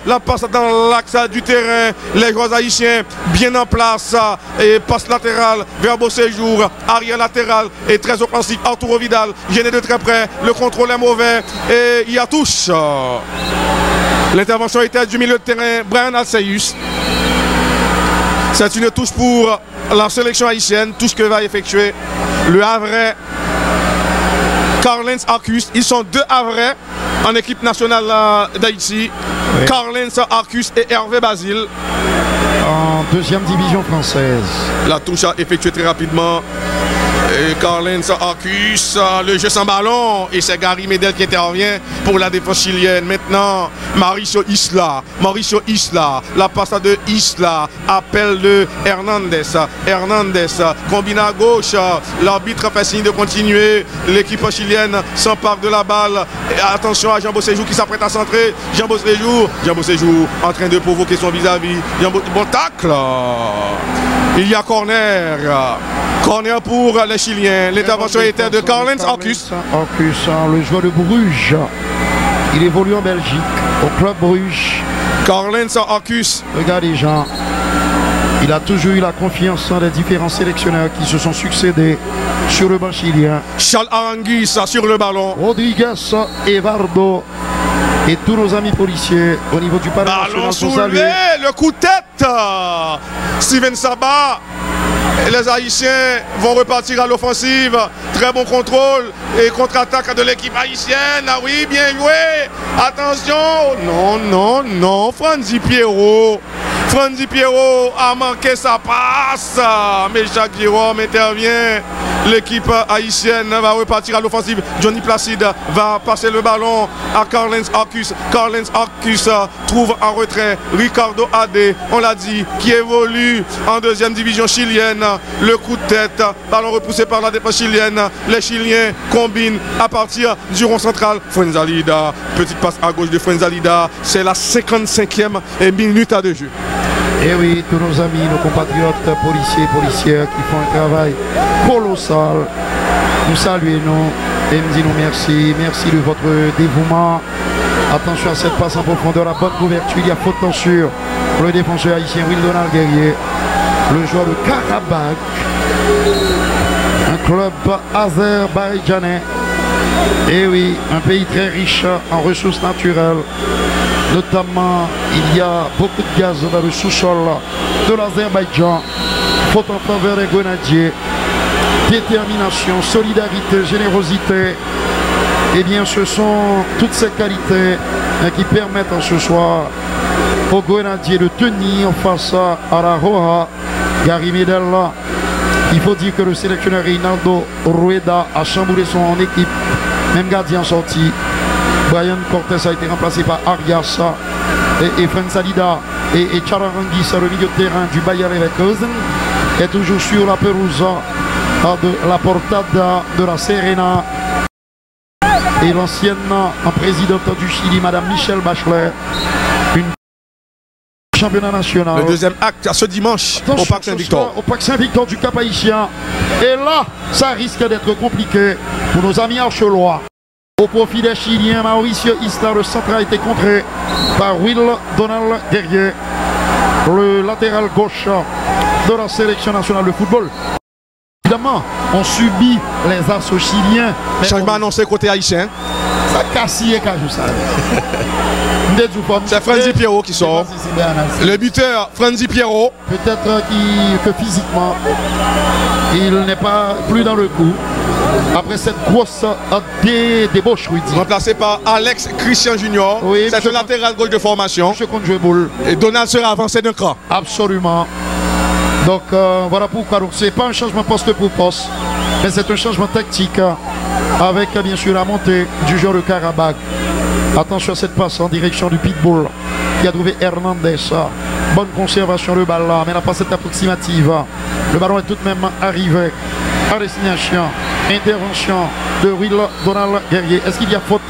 La passe dans l'axe du terrain. Les joueurs haïtiens bien en place et passe latérale vers Beauséjour, arrière latéral et très offensif. Arturo Vidal gêné de très près, le contrôle est mauvais et il y a touche. L'intervention était du milieu de terrain Brian Alceius. C'est une touche pour la sélection haïtienne, touche que va effectuer le Havrais Carlens Arcus. Ils sont deux Havrais en équipe nationale d'Haïti. Oui. Carlens Arcus et Hervé Basile. En deuxième division française. La touche a effectué très rapidement. Et Carlens Arcus, le jeu sans ballon. Et c'est Gary Medel qui intervient pour la défense chilienne. Maintenant, Mauricio Isla. La passe de Isla. Appel de Hernandez. Combine à gauche. L'arbitre fait signe de continuer. L'équipe chilienne s'empare de la balle. Et attention à Jean Beauséjour qui s'apprête à centrer. Jean Beauséjour en train de provoquer son vis-à-vis. Bon tacle. Il y a corner. Corner pour les Chiliens. L'intervention était de Carlens Arcus. Le joueur de Bruges. Il évolue en Belgique, au club Bruges. Carlens Arcus. Regardez les gens. Il a toujours eu la confiance des différents sélectionneurs qui se sont succédés sur le banc chilien. Charles Aranguis sur le ballon. Rodriguez, Eduardo et tous nos amis policiers au niveau du Palais National. Ballon soulevé, le coup de tête. Steven Saba. Les Haïtiens vont repartir à l'offensive. Très bon contrôle et contre-attaque de l'équipe haïtienne. Ah oui, bien joué. Attention. Non. Franzi Pierrot a manqué sa passe. Mais Jacques Jérôme intervient L'équipe haïtienne va repartir à l'offensive. Johnny Placide va passer le ballon à Carlens Arcus. Carlens Arcus trouve en retrait Ricardo Ade, on l'a dit, qui évolue en deuxième division chilienne. Le coup de tête, ballon repoussé par la défense chilienne. Les Chiliens combinent à partir du rond central. Fuenzalida, petite passe à gauche de Fuenzalida. C'est la 55e minute de jeu. Et oui, tous nos amis, nos compatriotes policiers et policières qui font un travail colossal. Nous saluons et nous disons merci. Merci de votre dévouement. Attention à cette passe en profondeur, la bonne couverture. Il y a faute de censure pour le défenseur haïtien Will Donald Guerrier. Le joueur de Karabakh. Un club azerbaïdjanais. Et oui, un pays très riche en ressources naturelles. Notamment, il y a beaucoup de gaz dans le sous-sol de l'Azerbaïdjan. Faute en faveur des grenadiers. Détermination, solidarité, générosité. Eh bien, ce sont toutes ces qualités qui permettent ce soir aux grenadiers de tenir face à la Roja Gary Medel. Il faut dire que le sélectionneur Reinaldo Rueda a chamboulé son équipe. Même gardien sorti. Brian Cortés a été remplacé par Arias et Fuenzalida et Chararangis, le milieu de terrain du Bayer Leverkusen, est toujours sur la pelouse de la Portada de la Serena. Et l'ancienne présidente du Chili, Madame Michelle Bachelet, une championnat national. Le deuxième acte à ce dimanche au Parc Saint-Victor. Au Parc Saint-Victor du Cap Haïtien. Et là, ça risque d'être compliqué pour nos amis archelois. Au profit des Chiliens, Mauricio Isla, le centre a été contré par Will Donald Guerrier, le latéral gauche de la sélection nationale de football. Évidemment, on subit les assauts chiliens. Changement annoncé côté haïtien. Ça casse et cache ça. C'est Franzi Pierrot qui sort. Le buteur, Franzi Pierrot. Peut-être que physiquement, il n'est pas plus dans le coup. Après cette grosse débauche, oui. Remplacé par Alex Christian Junior. Oui, c'est le latéral gauche de formation. Monsieur Conjeboul. Et Donald sera avancé d'un cran. Absolument. Donc voilà pourquoi. Donc c'est pas un changement poste pour poste, mais c'est un changement tactique avec bien sûr la montée du joueur de Karabakh. Attention à cette passe en direction du Pitbull qui a trouvé Hernandez. Bonne conservation le ballon, mais la passe est approximative. Le ballon est tout de même arrivé à destination. Intervention de Will Donald Guerrier. Est-ce qu'il y a faute?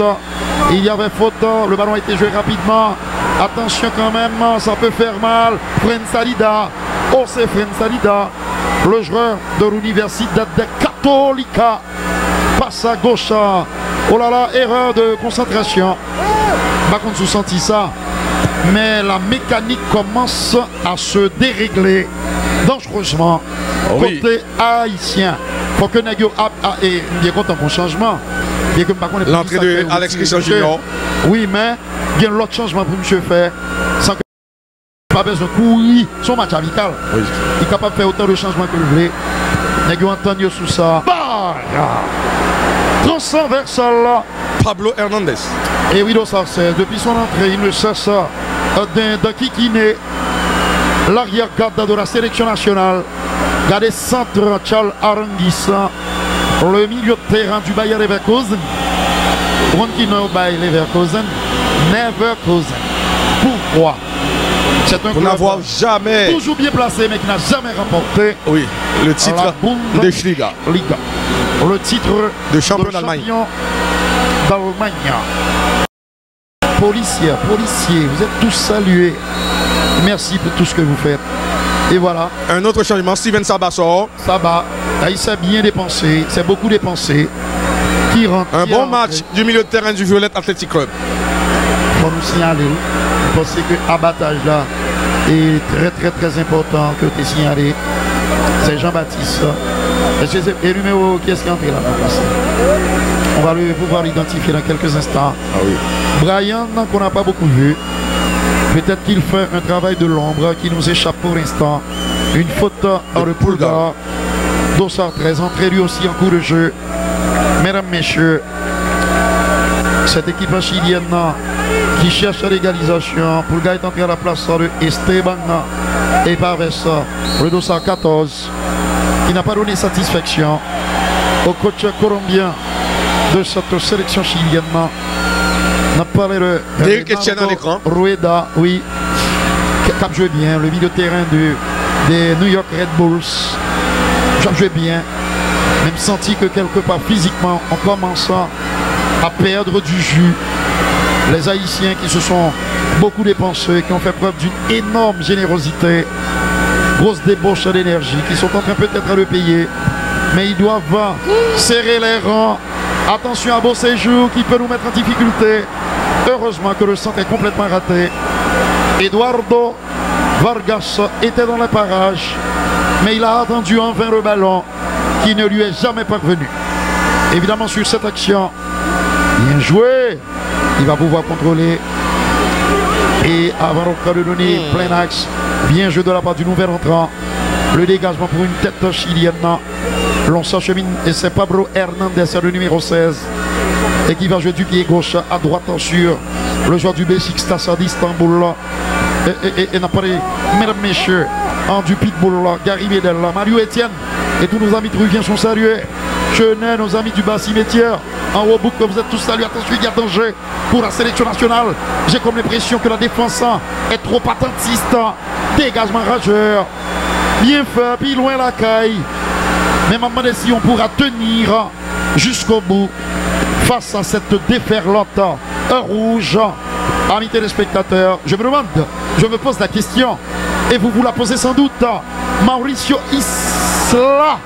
Il y avait faute. Le ballon a été joué rapidement. Attention quand même, ça peut faire mal. Fuenzalida. Oh, c'est Fuenzalida, le joueur de l'Universidad de Católica. Passe à gauche. Oh là là, erreur de concentration. Par contre, vous sentez ça. Mais la mécanique commence à se dérégler dangereusement côté haïtien. Faut que Nagio est bien content pour changement. L'entrée de Alex Christian Junior. Oui, mais il y a l'autre changement pour monsieur faire sans que pas besoin de courir son match amical. Oui. Il est capable de faire autant de changements que le voulait. Nagio Antonio sous ça. Transversal. Pablo Hernandez. Et Wido Sarcès, depuis son entrée, il ne cesse d'enquiquiner l'arrière-garde de la sélection nationale. Gardez centre Charles Arangis, le milieu de terrain du Bayer Leverkusen. Ronkino Bayer Leverkusen, Neverkusen. Pourquoi? C'est un pour n'avoir jamais toujours bien placé, mais qui n'a jamais remporté. Oui, le titre de Liga. Le titre de champion d'Allemagne. Policiers, vous êtes tous salués. Merci pour tout ce que vous faites. Et voilà. Un autre changement, Steven Saba sort. Saba, il s'est bien dépensé, c'est beaucoup dépensé. Qui rentre, un bon match du milieu de terrain du Violet Athletic Club. Il faut nous signaler. Je pense que l'abattage là est très important que tu as signalé. C'est Jean-Baptiste. Et le numéro qui est-ce qui est entré là? On va pouvoir l'identifier dans quelques instants. Ah oui. Brian, qu'on n'a pas beaucoup vu. Peut-être qu'il fait un travail de l'ombre qui nous échappe pour l'instant. Une faute dans le Pulgar. Dossard 13, entré lui aussi en cours de jeu. Mesdames, messieurs, cette équipe chilienne qui cherche l'égalisation. Pulgar est entré à la place de Esteban et Parves, le Dossard 14, qui n'a pas donné satisfaction au coach colombien de cette sélection chilienne. On a parlé de Rueda, oui, qui a joué bien, le milieu de terrain des New York Red Bulls. J'ai joué bien, même senti que quelque part physiquement, on commence à perdre du jus. Les Haïtiens qui se sont beaucoup dépensés, qui ont fait preuve d'une énorme générosité, grosse débauche d'énergie, qui sont en train peut-être de le payer, mais ils doivent serrer les rangs. Attention à Beau Séjour qui peut nous mettre en difficulté. Heureusement que le centre est complètement raté. Eduardo Vargas était dans les parages, mais il a attendu en vain le ballon qui ne lui est jamais parvenu. Évidemment sur cette action, bien joué, il va pouvoir contrôler. Et avant de donner plein axe, bien joué de la part du nouvel entrant. Le dégagement pour une tête chilienne. L'on s'achemine et c'est Pablo Hernandez, le numéro 16. Et qui va jouer du pied gauche à droite sur le joueur du Beşiktaş d'Istanbul. Et n'a pas les mesdames, messieurs, en du pitbull, Gary Medel, Mario Etienne et tous nos amis truviens sont salués. Chenet, nos amis du bas cimetière, en haut boucle, vous êtes tous salués. Attention, il y a danger pour la sélection nationale. J'ai comme l'impression que la défense est trop attentiste. Dégagement rageur. Bien fait, puis loin la caille. Mais maman, si on pourra tenir jusqu'au bout face à cette déferlante rouge. Amis téléspectateurs, je me demande, je me pose la question, et vous vous la posez sans doute. Mauricio Isla,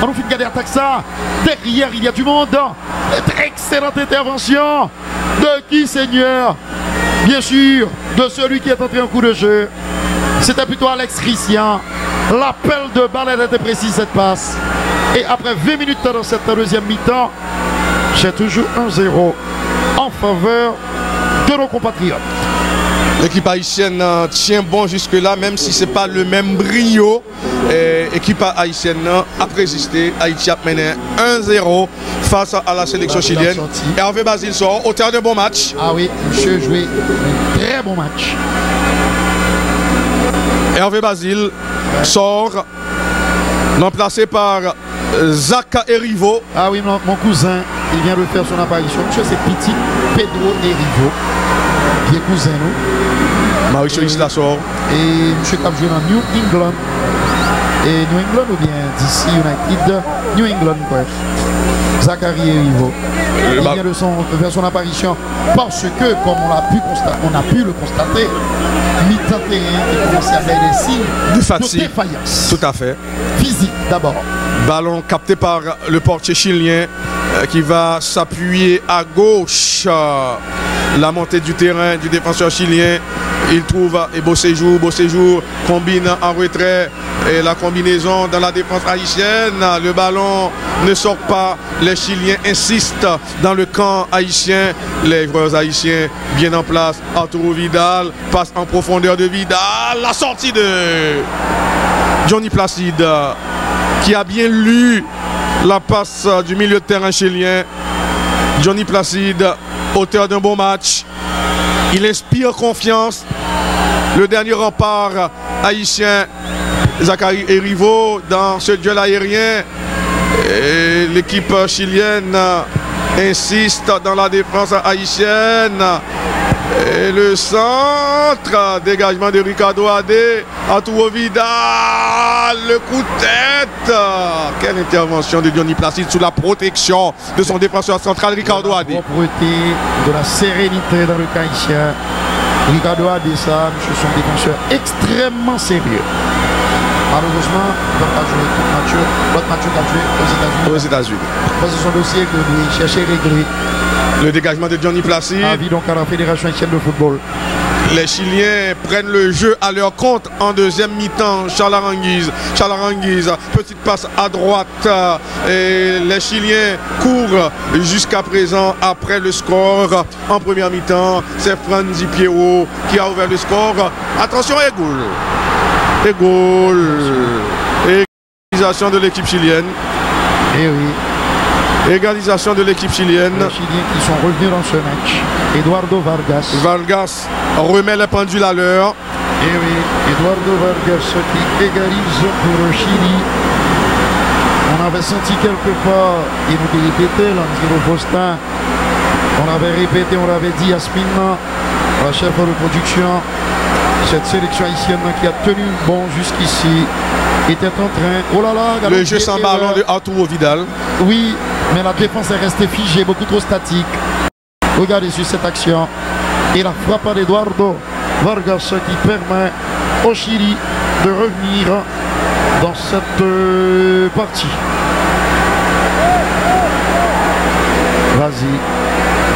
on nous fait regarder attaque ça. Derrière, il y a du monde. Excellente intervention. De qui, Seigneur? Bien sûr, de celui qui est entré en coup de jeu. C'était plutôt Alex Christian. L'appel de balle, elle était précise, cette passe. Et après 20 minutes dans cette deuxième mi-temps, c'est toujours 1-0 en faveur de nos compatriotes. L'équipe haïtienne tient bon jusque-là, même si ce n'est pas le même brio. L'équipe haïtienne a résisté. Haïti a mené 1-0 face à la sélection chilienne. Hervé Basile sort au terme de bon match. Ah oui, monsieur joué un très bon match. Hervé Basile sort, remplacé par Zaka Erivo. Ah oui, mon cousin, il vient de faire son apparition. Monsieur, c'est petit Pedro Erivo. Qui est cousin, nous. Mauricio Isla sort. Et monsieur Cap joue dans New England. Et New England ou bien DC United, New England, bref. Zachary Erivo. Il vient de faire son apparition parce que, comme on a pu le constater, mi-temps terrain qui commence à faire des signes de défaillance. Tout à fait. Physique d'abord. Ballon capté par le portier chilien qui va s'appuyer à gauche. La montée du terrain du défenseur chilien. Il trouve Beau Séjour. Beau Séjour combine en retrait. Et la combinaison dans la défense haïtienne. Le ballon ne sort pas. Les Chiliens insistent dans le camp haïtien. Les joueurs haïtiens bien en place. Arturo Vidal passe en profondeur de Vidal. La sortie de Johnny Placide qui a bien lu la passe du milieu de terrain chilien. Johnny Placide, auteur d'un bon match. Il inspire confiance. Le dernier rempart haïtien, Zachary Erivo, dans ce duel aérien. L'équipe chilienne insiste dans la défense haïtienne. Et le centre, dégagement de Ricardo Adé, Arturo Vidal, le coup de tête. Quelle intervention de Johnny Placide sous la protection de son défenseur central Ricardo Adé. La propreté, de la sérénité dans le cas haïtien. Ricardo Adé, ça, ce sont des défenseurs extrêmement sérieux. Malheureusement, il ne va pas jouer l'autre match a joué aux États-Unis. Parce que son dossier que lui chercher réglé. Le dégagement de Johnny Placide. Avis donc à la Fédération haïtienne de football. Les Chiliens prennent le jeu à leur compte en deuxième mi-temps. Charles Aranguiz, petite passe à droite. Et les Chiliens courent jusqu'à présent après le score. En première mi-temps, c'est Franzi Pierrot qui a ouvert le score. Attention, et goal. Égalisation de l'équipe chilienne. Eh oui. Égalisation de l'équipe chilienne. Les Chiliens qui sont revenus dans ce match. Eduardo Vargas. Vargas remet les pendules à l'heure. Et oui, Eduardo Vargas qui égalise pour le Chili. On avait senti quelque part, et nous avons répété, l'Angelo Faustin, on avait répété, on l'avait dit, Yasmine, la chef de production, cette sélection haïtienne qui a tenu bon jusqu'ici, était en train, oh là là, le jeu sans ballon de Arturo Vidal. Oui, mais la défense est restée figée, beaucoup trop statique. Regardez sur cette action. Et la frappe d'Eduardo Vargas qui permet au Chili de revenir dans cette partie. Vas-y,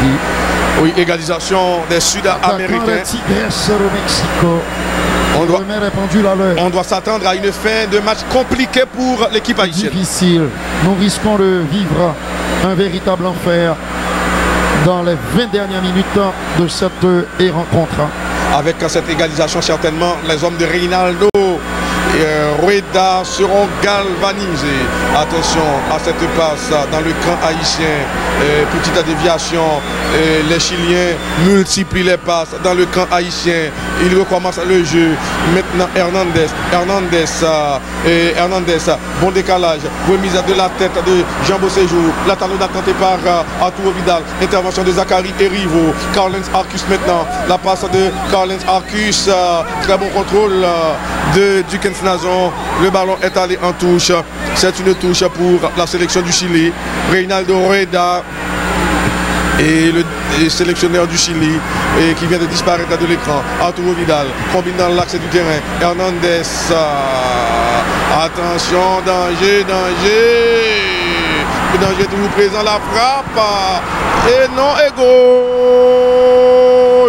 dis. Oui, égalisation des Sud-Américains. Les Tigres au Mexico. On doit s'attendre à une fin de match compliquée pour l'équipe haïtienne. Difficile. Nous risquons de vivre un véritable enfer dans les 20 dernières minutes de cette rencontre. Avec cette égalisation, certainement, les hommes de Reynaldo et Rueda seront galvanisés. Attention à cette passe dans le camp haïtien. Petite déviation. Les Chiliens multiplient les passes dans le camp haïtien. Il recommence le jeu. Maintenant, Hernandez, bon décalage. Remise de la tête de Jean Beauséjour. La talonnade tentée par Arturo Vidal. Intervention de Zachary Erivo. Carlens Arcus maintenant. La passe de Carlens Arcus. Très bon contrôle de Dukens Nazon. Le ballon est allé en touche. C'est une touche pour la sélection du Chili. Reynaldo Rueda et le sélectionneur du Chili qui vient de disparaître de l'écran. Arturo Vidal combine dans l'axe du terrain. Hernandez. Attention, danger. Le danger est toujours présent. La frappe. Et non, et goal.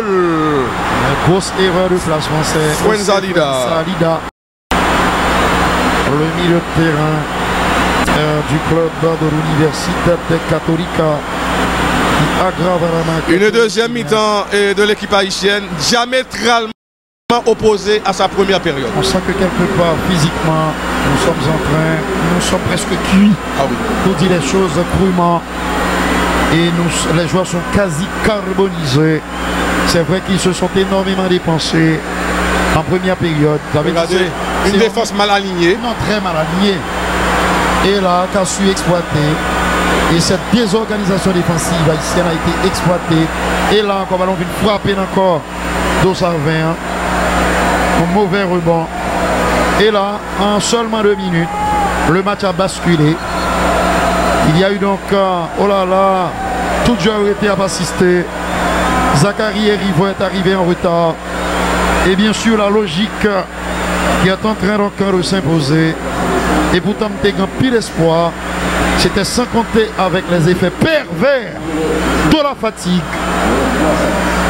Une grosse erreur de placement. C'est Fuenzalida. Le milieu de terrain du club de l'Université de Católica qui aggrave la main. Une deuxième mi-temps de l'équipe haïtienne diamétralement opposée à sa première période. On sent que quelque part physiquement nous sommes presque cuits pour dire les choses crûment et les joueurs sont quasi carbonisés. C'est vrai qu'ils se sont énormément dépensés en première période. Regardez, une défense mal alignée. Non, très mal alignée. Et là, qu'a su exploiter. Et cette désorganisation défensive haïtienne a été exploitée. Et là, encore ballon vient frapper encore Dossarvin. Un mauvais rebond. Et là, en seulement 2 minutes, le match a basculé. Il y a eu donc, oh là là, tout jeu aurait été à assister. Zachary Erivo est arrivé en retard. Et bien sûr, la logique qui est en train encore de s'imposer. Et pourtant, t'es grand pile espoir. C'était sans compter avec les effets pervers de la fatigue.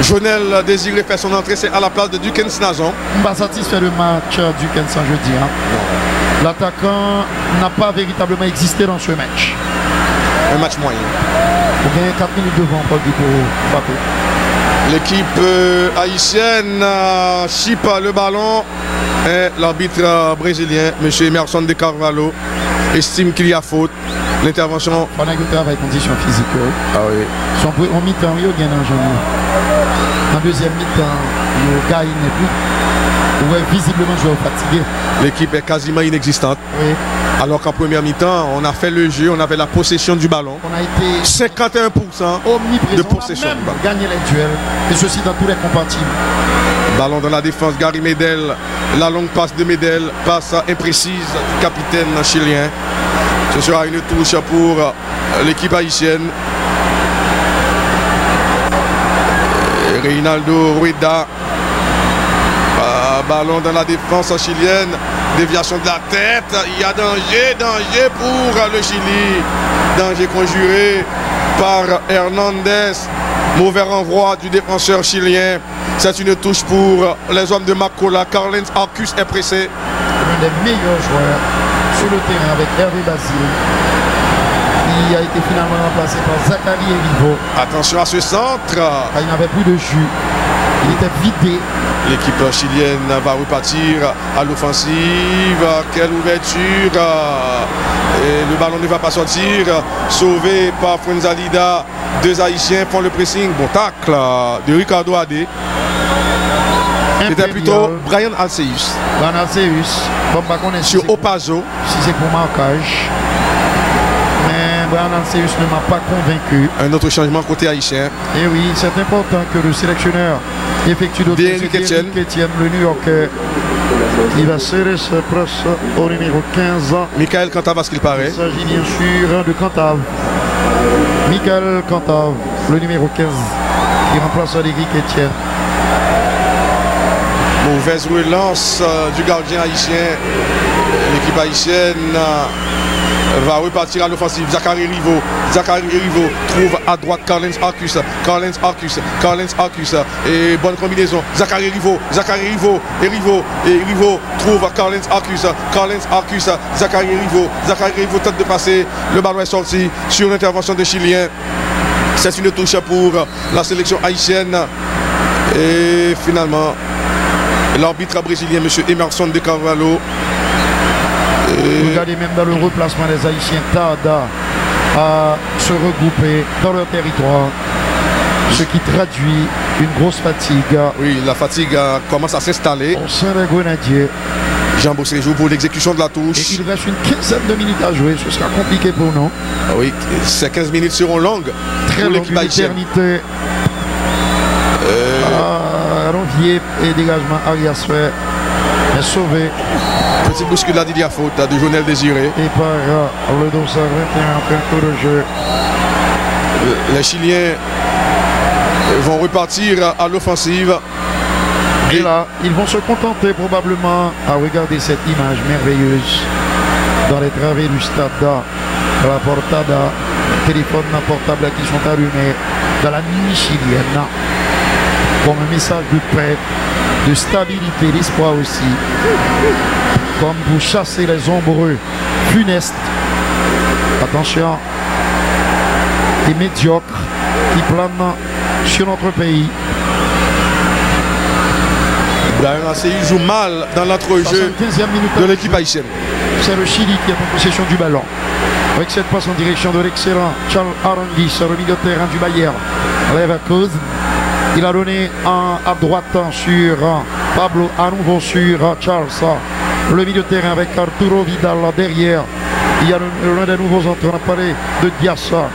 Jonel désiré faire son entrée, c'est à la place de Dukens Nazon. Pas satisfait le match Dukens, je dis. L'attaquant n'a pas véritablement existé dans ce match. Un match moyen. Vous gagnez 4 minutes devant Paul Dupont. L'équipe haïtienne chip le ballon et l'arbitre brésilien, M. Emerson de Carvalho, estime qu'il y a faute. L'intervention. On a écouté avec condition physique. Ah oui. En mi-temps, il y a gagné en deuxième mi-temps, le gars il n'est plus. Ouais, visiblement joueur fatigué. L'équipe est quasiment inexistante. Oui. Alors qu'en première mi-temps, on a fait le jeu, on avait la possession du ballon. On a été 51% de possession. On a même gagné les duels. Et ceci dans tous les compartiments. Ballon dans la défense, Gary Medel. La longue passe de Medel, passe imprécise du capitaine chilien. Ce sera une touche pour l'équipe haïtienne. Reynaldo Rueda. Ballon dans la défense chilienne. Déviation de la tête. Il y a danger pour le Chili. Danger conjuré par Hernandez. Mauvais renvoi du défenseur chilien. C'est une touche pour les hommes de Macola. Carlens Arcus est pressé. Un des meilleurs joueurs sur le terrain avec Hervé Basile. Il a été finalement remplacé par Zachary Erivo. Attention à ce centre. Il n'avait plus de jus. Il était vidé. L'équipe chilienne va repartir à l'offensive. Quelle ouverture. Et le ballon ne va pas sortir. Sauvé par Fuenzalida. 2 Haïtiens font le pressing. Bon tacle de Ricardo Adé. C'était plutôt Brian Alceus. Brian Alceus. Bon, sur Opazo. Si c'est pour marquage. Brian Alceus ne m'a pas convaincu. Un autre changement côté haïtien. Et oui, c'est important que le sélectionneur effectue d'autres D'Éric Etienne, le New-Yorkais. Il va serrer sa presse au numéro 15. Michael Cantave, à ce qu'il paraît. Il s'agit bien sûr de Cantave. Michael Cantave, le numéro 15, qui remplace Éric Etienne. Mauvaise relance du gardien haïtien. L'équipe haïtienne va repartir à l'offensive. Zachary Rivo trouve à droite Carlens Arcus. Et bonne combinaison. Zachary Rivo trouve Carlens Arcus. Zachary Rivo tente de passer. Le ballon est sorti sur l'intervention des Chiliens. C'est une touche pour la sélection haïtienne. Et finalement, l'arbitre brésilien, M. Emerson de Carvalho. Regardez même dans le replacement des Haïtiens, Tada à se regrouper dans leur territoire, ce qui traduit une grosse fatigue. Oui, la fatigue commence à s'installer. Au sein des Grenadiers. Jean Bossé joue pour l'exécution de la touche. Et il reste une quinzaine de minutes à jouer, ce sera compliqué pour nous. Oui, ces 15 minutes seront longues. Très longue, une éternité. Ronvier et dégagement Arias fait est sauvé. Petite bousculade, il y a faute de Jonel Désiré. Et par le dossard 21 en plein tour de jeu. Les Chiliens vont repartir à l'offensive. Et là, ils vont se contenter probablement à regarder cette image merveilleuse dans les travées du stade, la portada, les téléphones portables qui sont allumés dans la nuit chilienne, comme un message de paix, de stabilité, d'espoir aussi, comme pour chasser les ombreux funestes, attention, et médiocres qui planent sur notre pays. Il joue mal dans l'entrejeu de l'équipe haïtienne. C'est le Chili qui est en possession du ballon. Avec cette passe en direction de l'excellent Charles Arangui, le milieu de terrain du Bayern. Leverkusen. Il a donné à droite sur Pablo, à nouveau sur Charles. Le milieu de terrain avec Arturo Vidal derrière. Il y a l'un des nouveaux entrants, on a parlé de Diassa,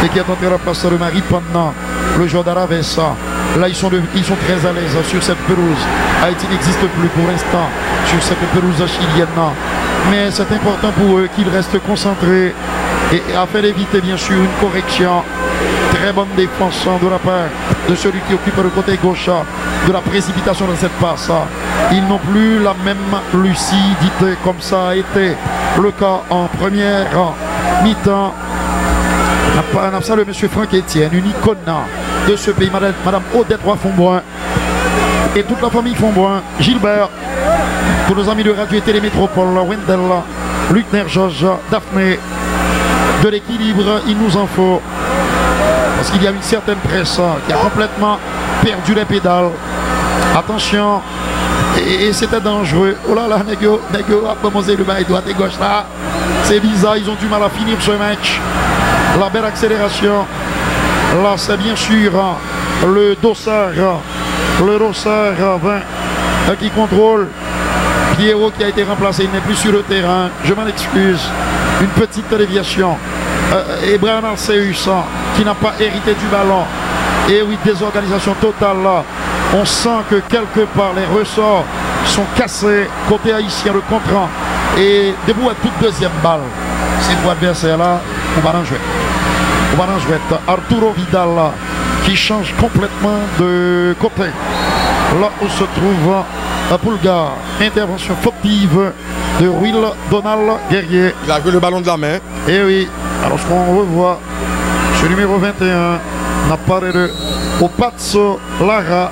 et qui est entré à la place de Marie Panna, le joueur d'Aravesa. Là, ils sont très à l'aise sur cette pelouse. Haïti n'existe plus pour l'instant sur cette pelouse chilienne. Mais c'est important pour eux qu'ils restent concentrés et afin d'éviter bien sûr une correction. Très bonne défense de la part de celui qui occupe le côté gauche, de la précipitation dans cette passe. Ils n'ont plus la même lucidité comme ça a été le cas en première mi-temps. On a salué M. Franck Etienne, une icône de ce pays, Madame Odette Roy-Fonboin et toute la famille Fonboin, Gilbert, tous nos amis de Radio et Télémétropole, Wendell, Luc Georges, Daphné. De l'équilibre, il nous en faut. Parce qu'il y a une certaine presse qui a complètement perdu les pédales. Attention. Et c'était dangereux. Oh là là, Nego a commencé le bail droite et gauche là. C'est bizarre, ils ont du mal à finir ce match. La belle accélération. Là, c'est bien sûr le Dossard 20 qui contrôle. Pierrot qui a été remplacé, il n'est plus sur le terrain. Je m'en excuse. Une petite déviation. Et Brian Alceus qui n'a pas hérité du ballon. Et oui, désorganisation totale là. On sent que quelque part les ressorts sont cassés. Côté haïtien, le contrat. Et debout à toute deuxième balle. C'est pour l'adversaire là. On va en jouer. Arturo Vidal là, qui change complètement de côté. Là où se trouve Pulgar. Intervention fautive de Will Donald Guerrier. Il a vu le ballon de la main. Et oui, alors ce qu'on revoit, ce numéro 21 n'a pas de Opazzo Lara,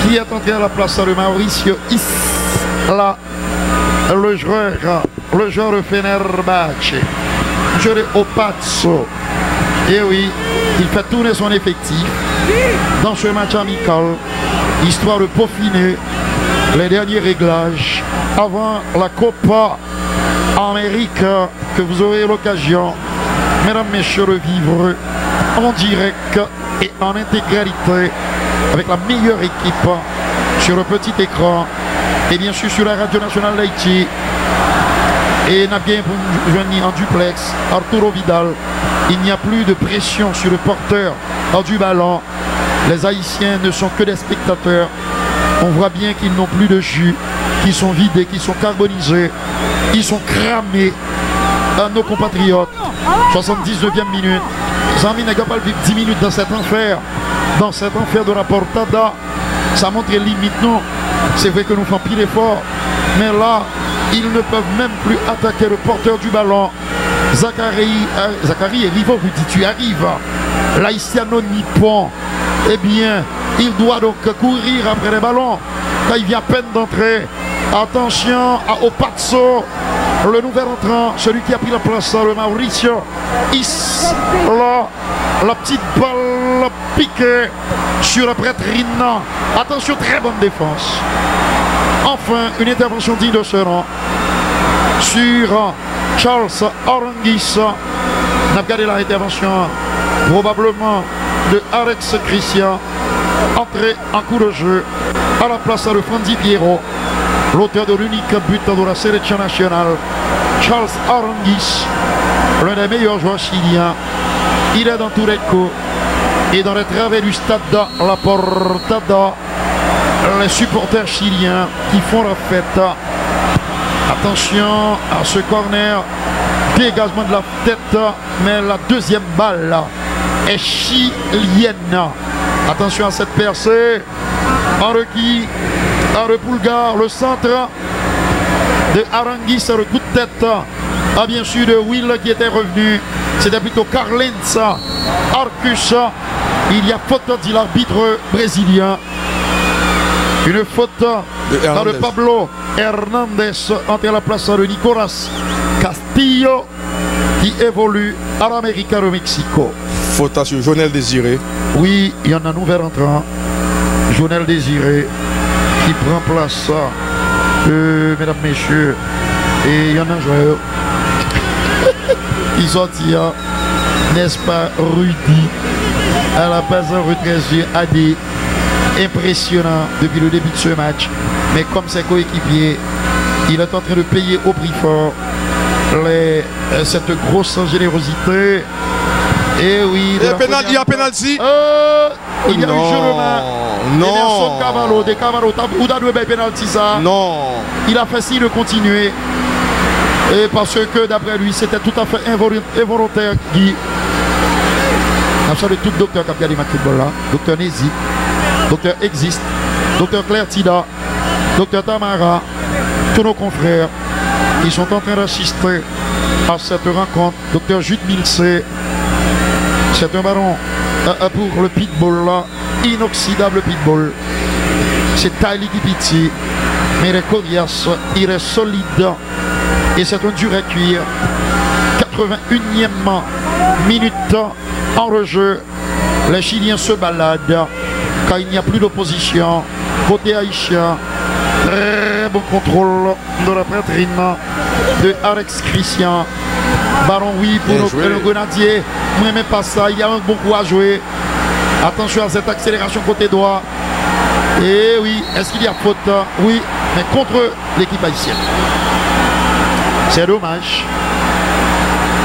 qui est entré à la place de Mauricio Isla, le joueur de Fenerbahce. Je l'ai Opazzo. Et oui, il fait tourner son effectif dans ce match amical, histoire de peaufiner les derniers réglages avant la Copa Amérique que vous aurez l'occasion, mesdames, messieurs, de vivre en direct et en intégralité avec la meilleure équipe sur le petit écran et bien sûr sur la radio nationale d'Haïti. Et n'a bien joué en duplex, Arturo Vidal. Il n'y a plus de pression sur le porteur du ballon. Les Haïtiens ne sont que des spectateurs. On voit bien qu'ils n'ont plus de jus, qu'ils sont vidés, qu'ils sont carbonisés, ils sont cramés. Nos compatriotes, 79e minute. Zami n'a pas vivre 10 minutes dans cet enfer de la portada. Ça montre les limites, non. C'est vrai que nous faisons pile effort, mais là, ils ne peuvent même plus attaquer le porteur du ballon. Zachary et Rivo vous dit tu arrives. L'Haïtiano Nippon, eh bien, il doit donc courir après les ballons. Là, il vient à peine d'entrer. Attention à Opazzo, le nouvel entrant, celui qui a pris la place, le Mauricio Isla. La petite balle piquée sur la prêtrine. Attention, très bonne défense. Enfin, une intervention digne de ce rang sur Charles Aranguis. On a regardé l'intervention probablement de Alex Christian. Entrée en coup de jeu à la place de Franzi Piero, l'auteur de l'unique but de la sélection nationale. Charles Aranguis, l'un des meilleurs joueurs chiliens. Il est dans tous les coups et dans les travées du stade La Portada. Les supporters chiliens qui font la fête. Attention à ce corner, dégagement de la tête, mais la deuxième balle est chilienne. Attention à cette percée. Arequi, Arepulgar, le centre de Aranguis, le coup de tête. Ah, bien sûr, de Will qui était revenu. C'était plutôt Carlenz Arcus. Il y a faute, dit l'arbitre brésilien. Une faute dans le Pablo Hernandez entre la place de Nicolas Castillo qui évolue à l'América de Mexico. Faute sur Jonel Désiré. Oui, il y en a un nouvel entrant. Jonel Désiré qui prend place, mesdames, messieurs. Et il y en a un joueur qui sortira, n'est-ce pas, Rudy, à la base d'un retrait AD. Impressionnant depuis le début de ce match, mais comme ses coéquipiers, il est en train de payer au prix fort cette grosse générosité. Et oui, il y a pénalty. Il y a eu jeu de main. Non. Emerson Cavallo, de Cavallo, ou d'adoué pénalty ça. Non. Il a fait signe de continuer. Et parce que d'après lui, c'était tout à fait involontaire. Guy. Absolument tout docteur qui a regardé ma football là. Docteur Nézi. Docteur Existe, Docteur Claire Tida, Docteur Tamara, tous nos confrères qui sont en train d'assister à cette rencontre. Docteur Jude Milsé, c'est un ballon pour le pitbull là, inoxydable pitbull. C'est Tyler Kipiti, mais il est coriace, il est solide et c'est un dur à cuire. 81e minute en rejeu, les Chiliens se baladent. Car il n'y a plus d'opposition, côté haïtien, très bon contrôle de la prêtrine de Alex Christian. Ballon oui pour le grenadier, mais même pas ça, il y a un bon coup à jouer. Attention à cette accélération côté droit. Et oui, est-ce qu'il y a faute? Oui, mais contre l'équipe haïtienne. C'est dommage.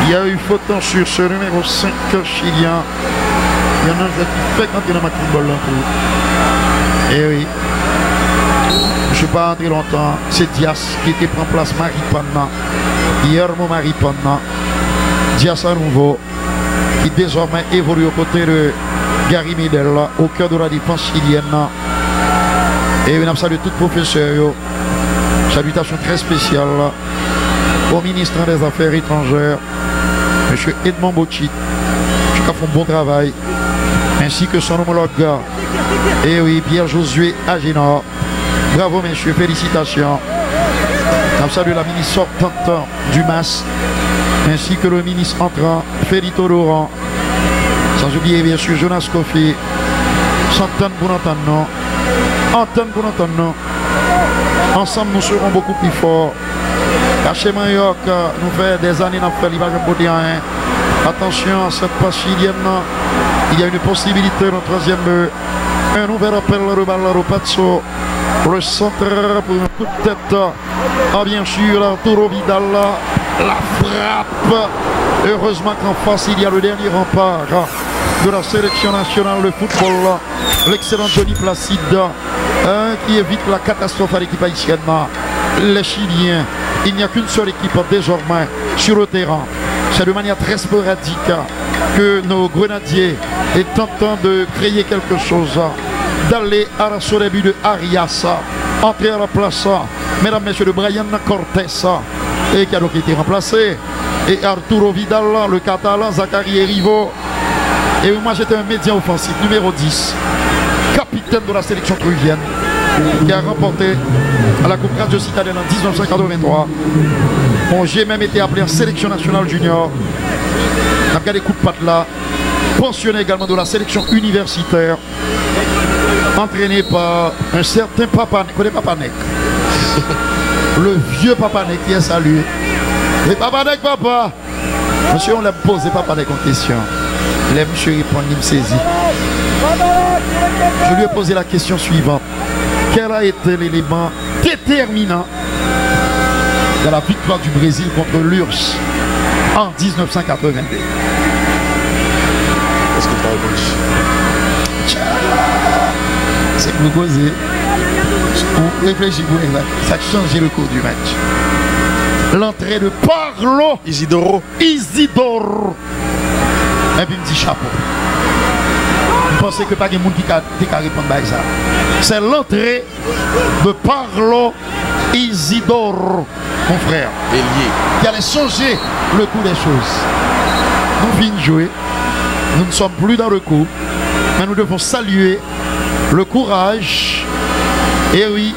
Il y a eu faute sur ce numéro 5 chilien. Il y en a un qui fait quand il a ma football là pour. Et oui. Je ne suis pas rentré longtemps. C'est Diaz qui était pris en place Maripana. Guillermo Maripana. Diaz à nouveau. Qui désormais évolue aux côtés de Gary Medel au cœur de la défense chilienne. Et une salut tout professeur. Salutation très spéciale au ministre des Affaires étrangères, M. Edmond Bocci, qui a fait un bon travail, ainsi que son homologue, et oui, Pierre-Josué Agénor. Bravo, messieurs, félicitations. On salue la ministre sortante du MAS, ainsi que le ministre entrant, Félito Laurent. Sans oublier, bien sûr, Jonas Kofi. S'entendre pour entendre, entendre pour entendre. Ensemble, nous serons beaucoup plus forts. Chez Mayoc, nous fait des années dans le l'image de attention à cette passe chilienne. Il y a une possibilité dans le troisième but. Un nouvel appel de balle au Pazzo. Le centre pour un coup de tête. Ah, bien sûr, Arturo Vidal. La frappe. Heureusement qu'en face, il y a le dernier rempart de la sélection nationale de football. L'excellent Johnny Placide qui évite la catastrophe à l'équipe haïtienne. Les Chiliens, il n'y a qu'une seule équipe désormais sur le terrain. C'est de manière très sporadique que nos grenadiers est tentant de créer quelque chose, d'aller à l'assaut des buts de Arias, entrer à la place, mesdames, messieurs, de Brian Cortés, et qui a donc été remplacé, et Arturo Vidal, le Catalan, Zachary Rivo. Et moi j'étais un média offensif, numéro 10, capitaine de la sélection truvienne, qui a remporté à la Coupe Radio Citadelle en 1983. Bon, j'ai même été appelé en sélection nationale junior. On a regardé des coups de patte là. Pensionné également de la sélection universitaire. Entraîné par un certain Papa, vous connaissez Papa Nek. Le vieux Papa Nek qui est salué. Et Papa Nek, papa. Monsieur, on l'a posé Papa Nek en question. Les monsieur répond, il me saisit. Je lui ai posé la question suivante. Quel a été l'élément déterminant de la victoire du Brésil contre l'URSS en 1982? Est-ce que tu as répondu? C'est que vous causez. On réfléchit pour exact. Ça a changé le cours du match. L'entrée de Parlo Isidoro. Et puis il me dit chapeau. Vous pensez que pas de monde qui a répondre à ça. C'est l'entrée de Parlo Isidoro, mon frère. Qui allait changer le cours des choses. Nous venons de jouer. Nous ne sommes plus dans le coup. Mais nous devons saluer le courage. Et oui,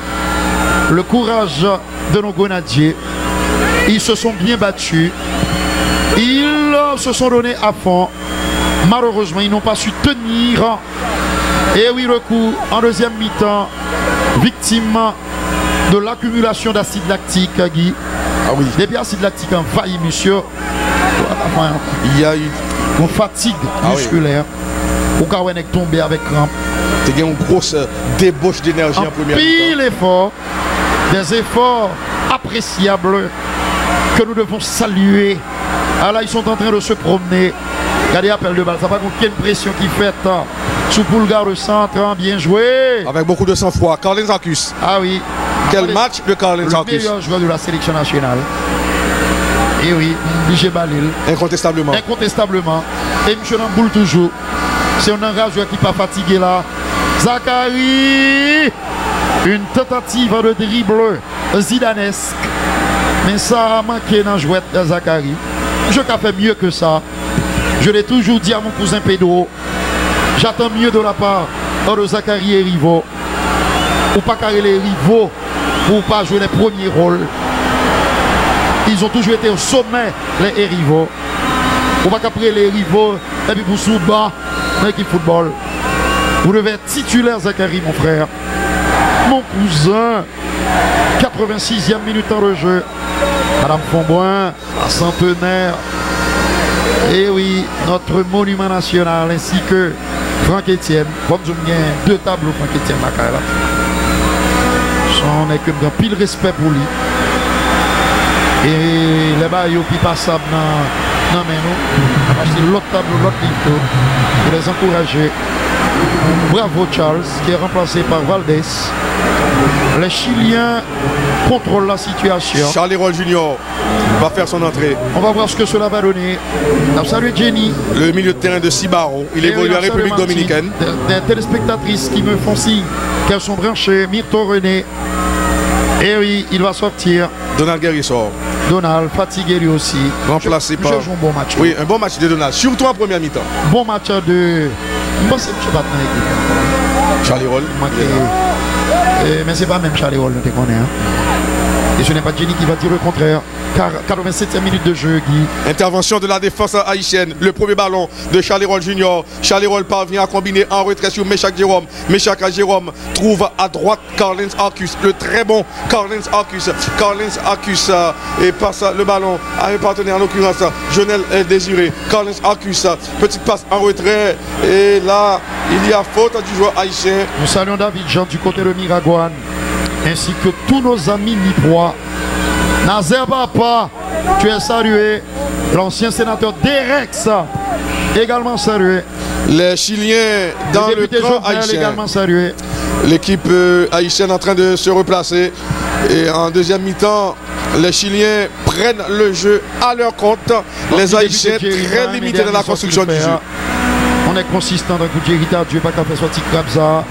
le courage de nos grenadiers. Ils se sont bien battus. Ils se sont donnés à fond. Malheureusement, ils n'ont pas su tenir. Et oui, le coup en deuxième mi-temps, victime de l'accumulation d'acide lactique, Guy. Ah oui. Depuis l'acide lactique envahit, monsieur. Il y a eu une fatigue musculaire. Ou quand on est tombé avec crampe. C'est une grosse débauche d'énergie en première mi-temps. Pile effort, des efforts appréciables que nous devons saluer. Ah là, ils sont en train de se promener. Regardez l'appel de balle, ça n'a pas aucune pression qui fait. Sous Boulgar le centre, bien joué. Avec beaucoup de sang-froid. Carlin Zarcus. Ah oui. Quel match de Carlin Zarcus. Le meilleur joueur de la sélection nationale. Et oui, Lige Balil. Incontestablement. Incontestablement. Et M. Namboul toujours. C'est un enrageur qui n'est pas fatigué là. Zachary. Une tentative de dribble zidanesque. Mais ça a manqué dans le jouet de Zachary. Je n'ai fait mieux que ça. Je l'ai toujours dit à mon cousin Pedro. J'attends mieux de la part de Zachary et Rivo. Ou pas carrer les rivaux pour pas jouer les premiers rôles. Ils ont toujours été au sommet, les rivaux. On va capter les rivaux et puis pour sous bas dans l'équipe football. Vous devez être titulaire, Zachary, mon frère. Mon cousin. 86e minute en jeu. Madame Fonboin, la centenaire. Et oui, notre monument national ainsi que Franck Etienne. Comme je me gagne 2 tableaux, Franck Etienne, là. On est que grand pile respect pour lui. Et les bails qui passent dans mais nous, acheter l'autre tableau, l'autre livre pour les encourager. Bravo Charles, qui est remplacé par Valdés. Les Chiliens contrôlent la situation. Charlie Roll Junior va faire son entrée. On va voir ce que cela va donner. Salut Jenny. Le milieu de terrain de Cibaron. Il évolue en République Dominicaine. Des téléspectatrices qui me font signe qu'elles sont branchées. Myrto René. Et oui, il va sortir. Donald Guerri sort. Donald, fatigué lui aussi. Remplacé par... Je joue un bon match. Oui, un bon match de Donald. Surtout en première mi-temps. Bon match de... Moi, c'est M. Batman. Charlie Roll. Mais c'est pas même Charlie Roll, nous te connais. Et ce n'est pas Jenny qui va dire le contraire. Car 87e minute de jeu, Guy. Intervention de la défense haïtienne. Le premier ballon de Charlie Roll Junior. Charlie Roll parvient à combiner en retrait sur Méchac Jérôme. Méchac Jérôme trouve à droite Carlins Arcus. Le très bon Carlins Arcus. Carlins Arcus et passe le ballon à un partenaire, en l'occurrence Jonel Désiré. Carlins Arcus. Petite passe en retrait. Et là, il y a faute du joueur haïtien. Nous saluons David Jean du côté de Miragouane. ainsi que tous nos amis nipois. Nazer Papa, tu es salué. L'ancien sénateur Derex, également salué. Les Chiliens dans le camp haïtien. Également salué. L'équipe haïtienne en train de se replacer. Et en deuxième mi-temps, les Chiliens prennent le jeu à leur compte. Les Haïtiens très limités dans la construction du jeu. On est consistant dans le coup de Jerry Dieu, pas qu'à faire sortir Krabza.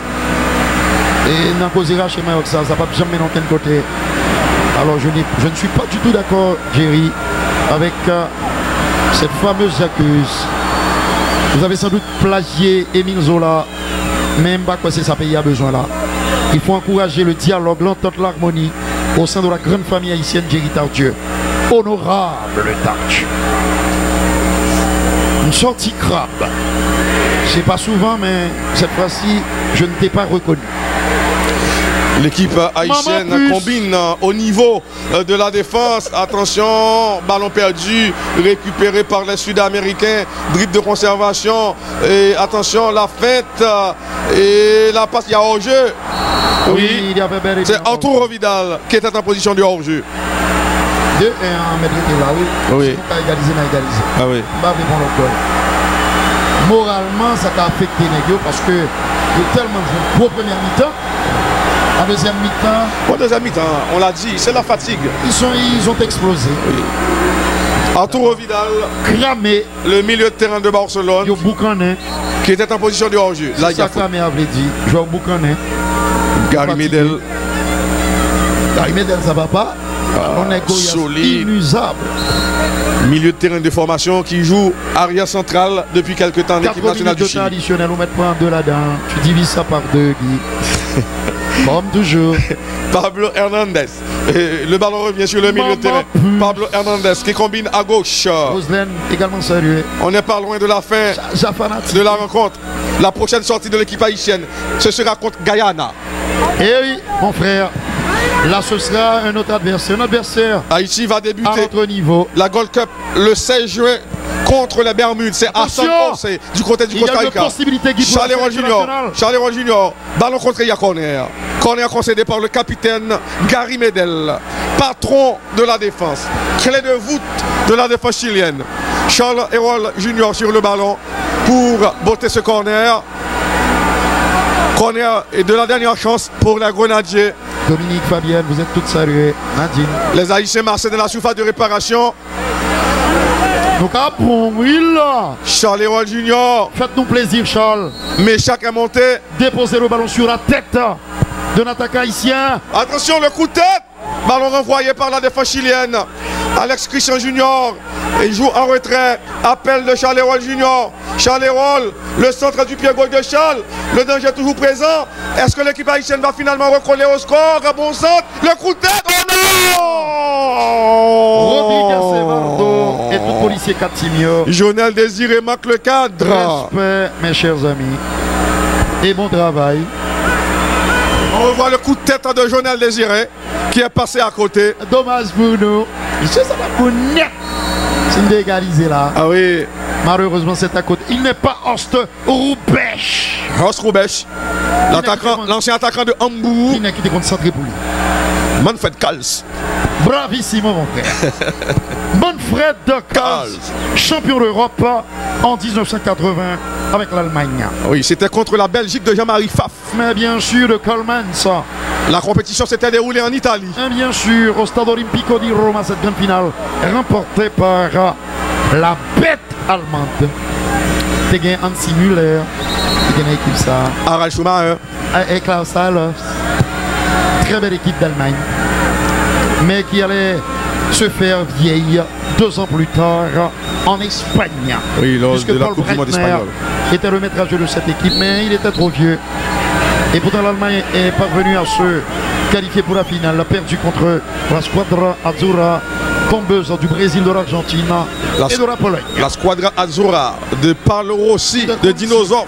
Et dans Kozira chez Mayoc, ça va jamais dans quel côté. Alors je ne suis pas du tout d'accord, Jerry, avec cette fameuse accuse. Vous avez sans doute plagié Émile Zola, même pas quoi c'est ça pays a besoin là. Il faut encourager le dialogue, l'entente, l'harmonie au sein de la grande famille haïtienne Jerry Tardieu. Honorable Tardieu. Une sortie crabe. C'est pas souvent, mais cette fois-ci, je ne t'ai pas reconnu. L'équipe haïtienne combine au niveau de la défense. Attention, ballon perdu, récupéré par les Sud-Américains. Dribble de conservation. Et attention, la fête et la passe, il y a hors-jeu. Oui, c'est Arturo Vidal qui était en position de hors-jeu. 2-1 en Medellin là, oui. Oui. Ah oui. Moralement, ça t'a affecté Negio parce que il y a tellement de joueurs. Pour première mi-temps, en deuxième mi-temps. Pour deuxième mi-temps, on l'a dit, c'est la fatigue. Ils ont explosé. Oui. Arturo Vidal, cramé. Le milieu de terrain de Barcelone. Yo Boucané. Qui était en position de hors-jeu. Là, il y a cramé, avait dit. Joueur Boucané. Gary Medel. Gary Medel, ça va pas. On est solide, inusable. Milieu de terrain de formation qui joue arrière central depuis quelques temps en équipe nationale du Chili. Additionnel, on met pas deux là-dedans. Tu divises ça par deux, Guy. Comme toujours. Pablo Hernandez. Et le ballon revient sur le milieu de terrain. Pablo Hernandez qui combine à gauche. Roselène également salué. On n'est pas loin de la fin de la rencontre. La prochaine sortie de l'équipe haïtienne, ce sera contre Guyana. Eh oui, mon frère. Là, ce sera un autre adversaire. Un adversaire. Haïti va débuter à notre niveau. La Gold Cup le 16 juin contre les Bermudes. C'est à San Jose du côté du Costa Rica. Charles Junior. Ballon contre Yaconer. Corner concédé par le capitaine Gary Medel, patron de la défense. Clé de voûte de la défense chilienne. Charles Hérol Junior sur le ballon pour botter ce corner. Corner est de la dernière chance pour les Grenadiers. Dominique, Fabienne, vous êtes toutes saluées. Nadine. Les Haïtiens marchent dans la surface de réparation. Donc, oui là. Charles Hérol Junior. Faites-nous plaisir, Charles. Mais chaque est monté. Déposez le ballon sur la tête de l'attaquant haïtien. Attention, le coup de tête. Ballon renvoyé par la défense chilienne. Alex Christian Junior. Il joue en retrait. Appel de Charles Hérol Junior. Charles Hérol, le centre du pied gauche de Charles. Le danger est toujours présent. Est-ce que l'équipe haïtienne va finalement recoller au score? Bon centre. Le coup de tête. Oh non! Rodriguez Evardo et tout policier Catimio. Jonel Désiré marque le cadre. Respect, mes chers amis. Et bon travail. On revoit le coup de tête de Jonel Désiré qui est passé à côté. Dommage pour nous. Ça va pour net. C'est une égalisée là. Ah oui. Malheureusement, c'est à côté. Il n'est pas Horst Roubesch. Horst Roubesch. L'ancien attaquant de Hambourg. Il n'a quitté concentré pour lui. Manfred Kals. Bravissimo, mon frère. Manfred Kals, champion d'Europe en 1980 avec l'Allemagne. Oui, c'était contre la Belgique de Jean-Marie Pfaff. Mais bien sûr, de Coleman, ça. La compétition s'était déroulée en Italie. Et bien sûr, au Stade Olimpico di Roma, cette grande finale remportée par la bête allemande. T'es gagné Hansi Müller, qui gagne l'équipe ça. Harald Schumacher. Et Klaus Allofs. Très belle équipe d'Allemagne. Mais qui allait se faire vieille 2 ans plus tard en Espagne. Oui, lors puisque de la Paul Coupe du Monde Breitner espagnole était le maître à jeu de cette équipe, mais il était trop vieux. Et pourtant l'Allemagne est parvenue à se qualifier pour la finale. Elle a perdu contre la Squadra Azzurra, tombeuse du Brésil, de l'Argentine et de la Pologne. La Squadra Azzurra de Paolo Rossi, de Dinosaure,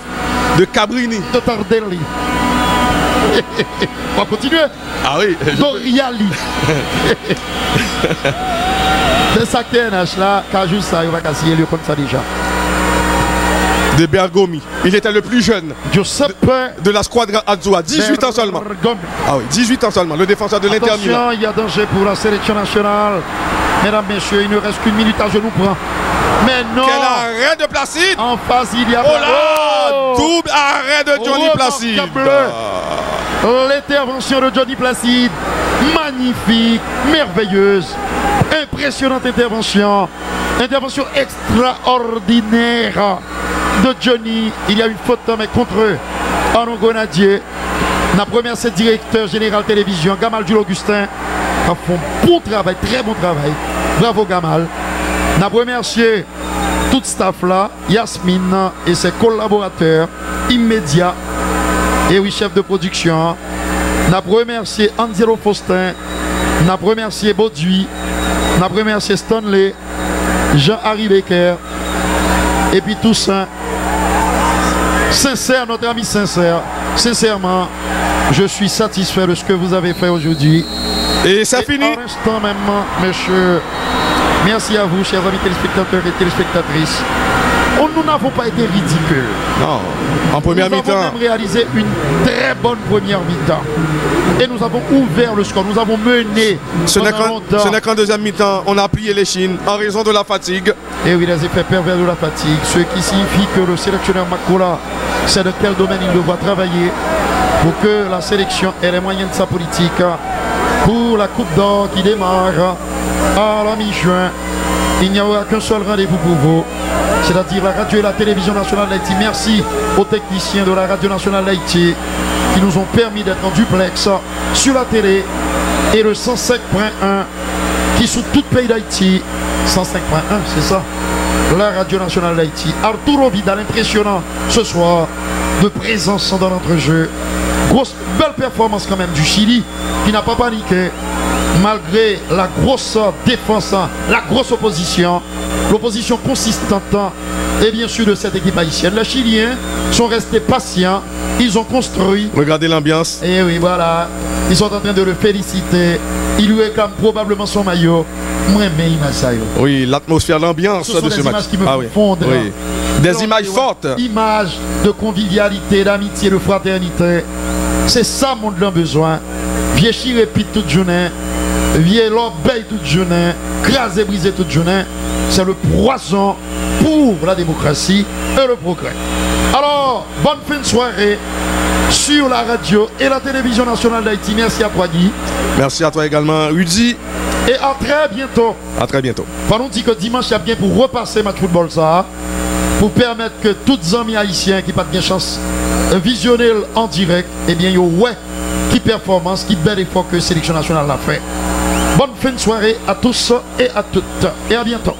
de Cabrini, de Tardelli. On va continuer. Ah oui. Doriali. C'est ça qui est là. Quand juste ça, il va casser le comme ça déjà. de Bergomi. Il était le plus jeune de la squadra Azzurra, 18 ans seulement. Ah oui, 18 ans seulement, le défenseur de l'Inter Milan. Il y a danger pour la sélection nationale. Mesdames, messieurs, il ne reste qu'une minute à genoux prend. Mais non. Quel arrêt de Placide. En face, il y a... Oh là, double arrêt de Johnny Placide. L'intervention de Johnny Placide, magnifique, merveilleuse, impressionnante intervention. Intervention extraordinaire de Johnny. Il y a une faute mais contre Arnaud Grenadier. La première, c'est directeur général télévision, Gamal Jules Augustin. A fait bon travail, très bon travail. Bravo Gamal. La première, c'est tout staff là, Yasmine et ses collaborateurs immédiats. Et oui, chef de production. La première, c'est Angelo Faustin. La première, c'est Bauduit. La première, c'est Stanley. Jean-Harry Becker. Et puis Toussaint. Sincère, notre ami sincère. Sincèrement, je suis satisfait de ce que vous avez fait aujourd'hui. Et ça finit. En instant même, monsieur, merci à vous, chers amis téléspectateurs et téléspectatrices. Nous n'avons pas été ridicules. Non, en première mi-temps. Nous avons même réalisé une très bonne première mi-temps. Et nous avons ouvert le score, nous avons mené. Ce n'est qu'en deuxième mi-temps, on a plié les chines en raison de la fatigue. Et oui, les effets pervers de la fatigue, ce qui signifie que le sélectionneur Makola sait de quel domaine il devra travailler pour que la sélection ait les moyens de sa politique pour la Coupe d'Or qui démarre à la mi-juin. Il n'y aura qu'un seul rendez-vous pour vous, c'est-à-dire la radio et la télévision nationale d'Haïti. Merci aux techniciens de la radio nationale d'Haïti qui nous ont permis d'être en duplex sur la télé et le 105.1 qui sous tout le pays d'Haïti. 105.1, c'est ça, la radio nationale d'Haïti. Arturo Vidal, impressionnant ce soir de présence dans notre jeu. Grosse, belle performance quand même du Chili qui n'a pas paniqué malgré la grosse défense, la grosse opposition, l'opposition consistante et bien sûr de cette équipe haïtienne. Les Chiliens sont restés patients, ils ont construit. Regardez l'ambiance. Et oui, voilà, ils sont en train de le féliciter. Il lui réclame probablement son maillot. Oui, l'atmosphère, l'ambiance de ce match. Images qui me font fondre. Oui. Des images fortes. Images de convivialité, d'amitié, de fraternité. C'est ça mon monde a besoin. Vieux chirépite toute journée. Vieux l'obéi toute journée. Craser, briser toute journée. C'est le poison pour la démocratie et le progrès. Alors, bonne fin de soirée sur la radio et la télévision nationale d'Haïti. Merci à toi Guy. Merci à toi également Rudy. Et à très bientôt. À très bientôt. Nous dit que dimanche, il y a bien pour repasser match football ça. Pour permettre que tous les amis haïtiens qui n'ont pas de chance visionner en direct, eh bien, yo ouais, qui performance, qui bel effort que la sélection nationale l'a fait. Bonne fin de soirée à tous et à toutes. Et à bientôt.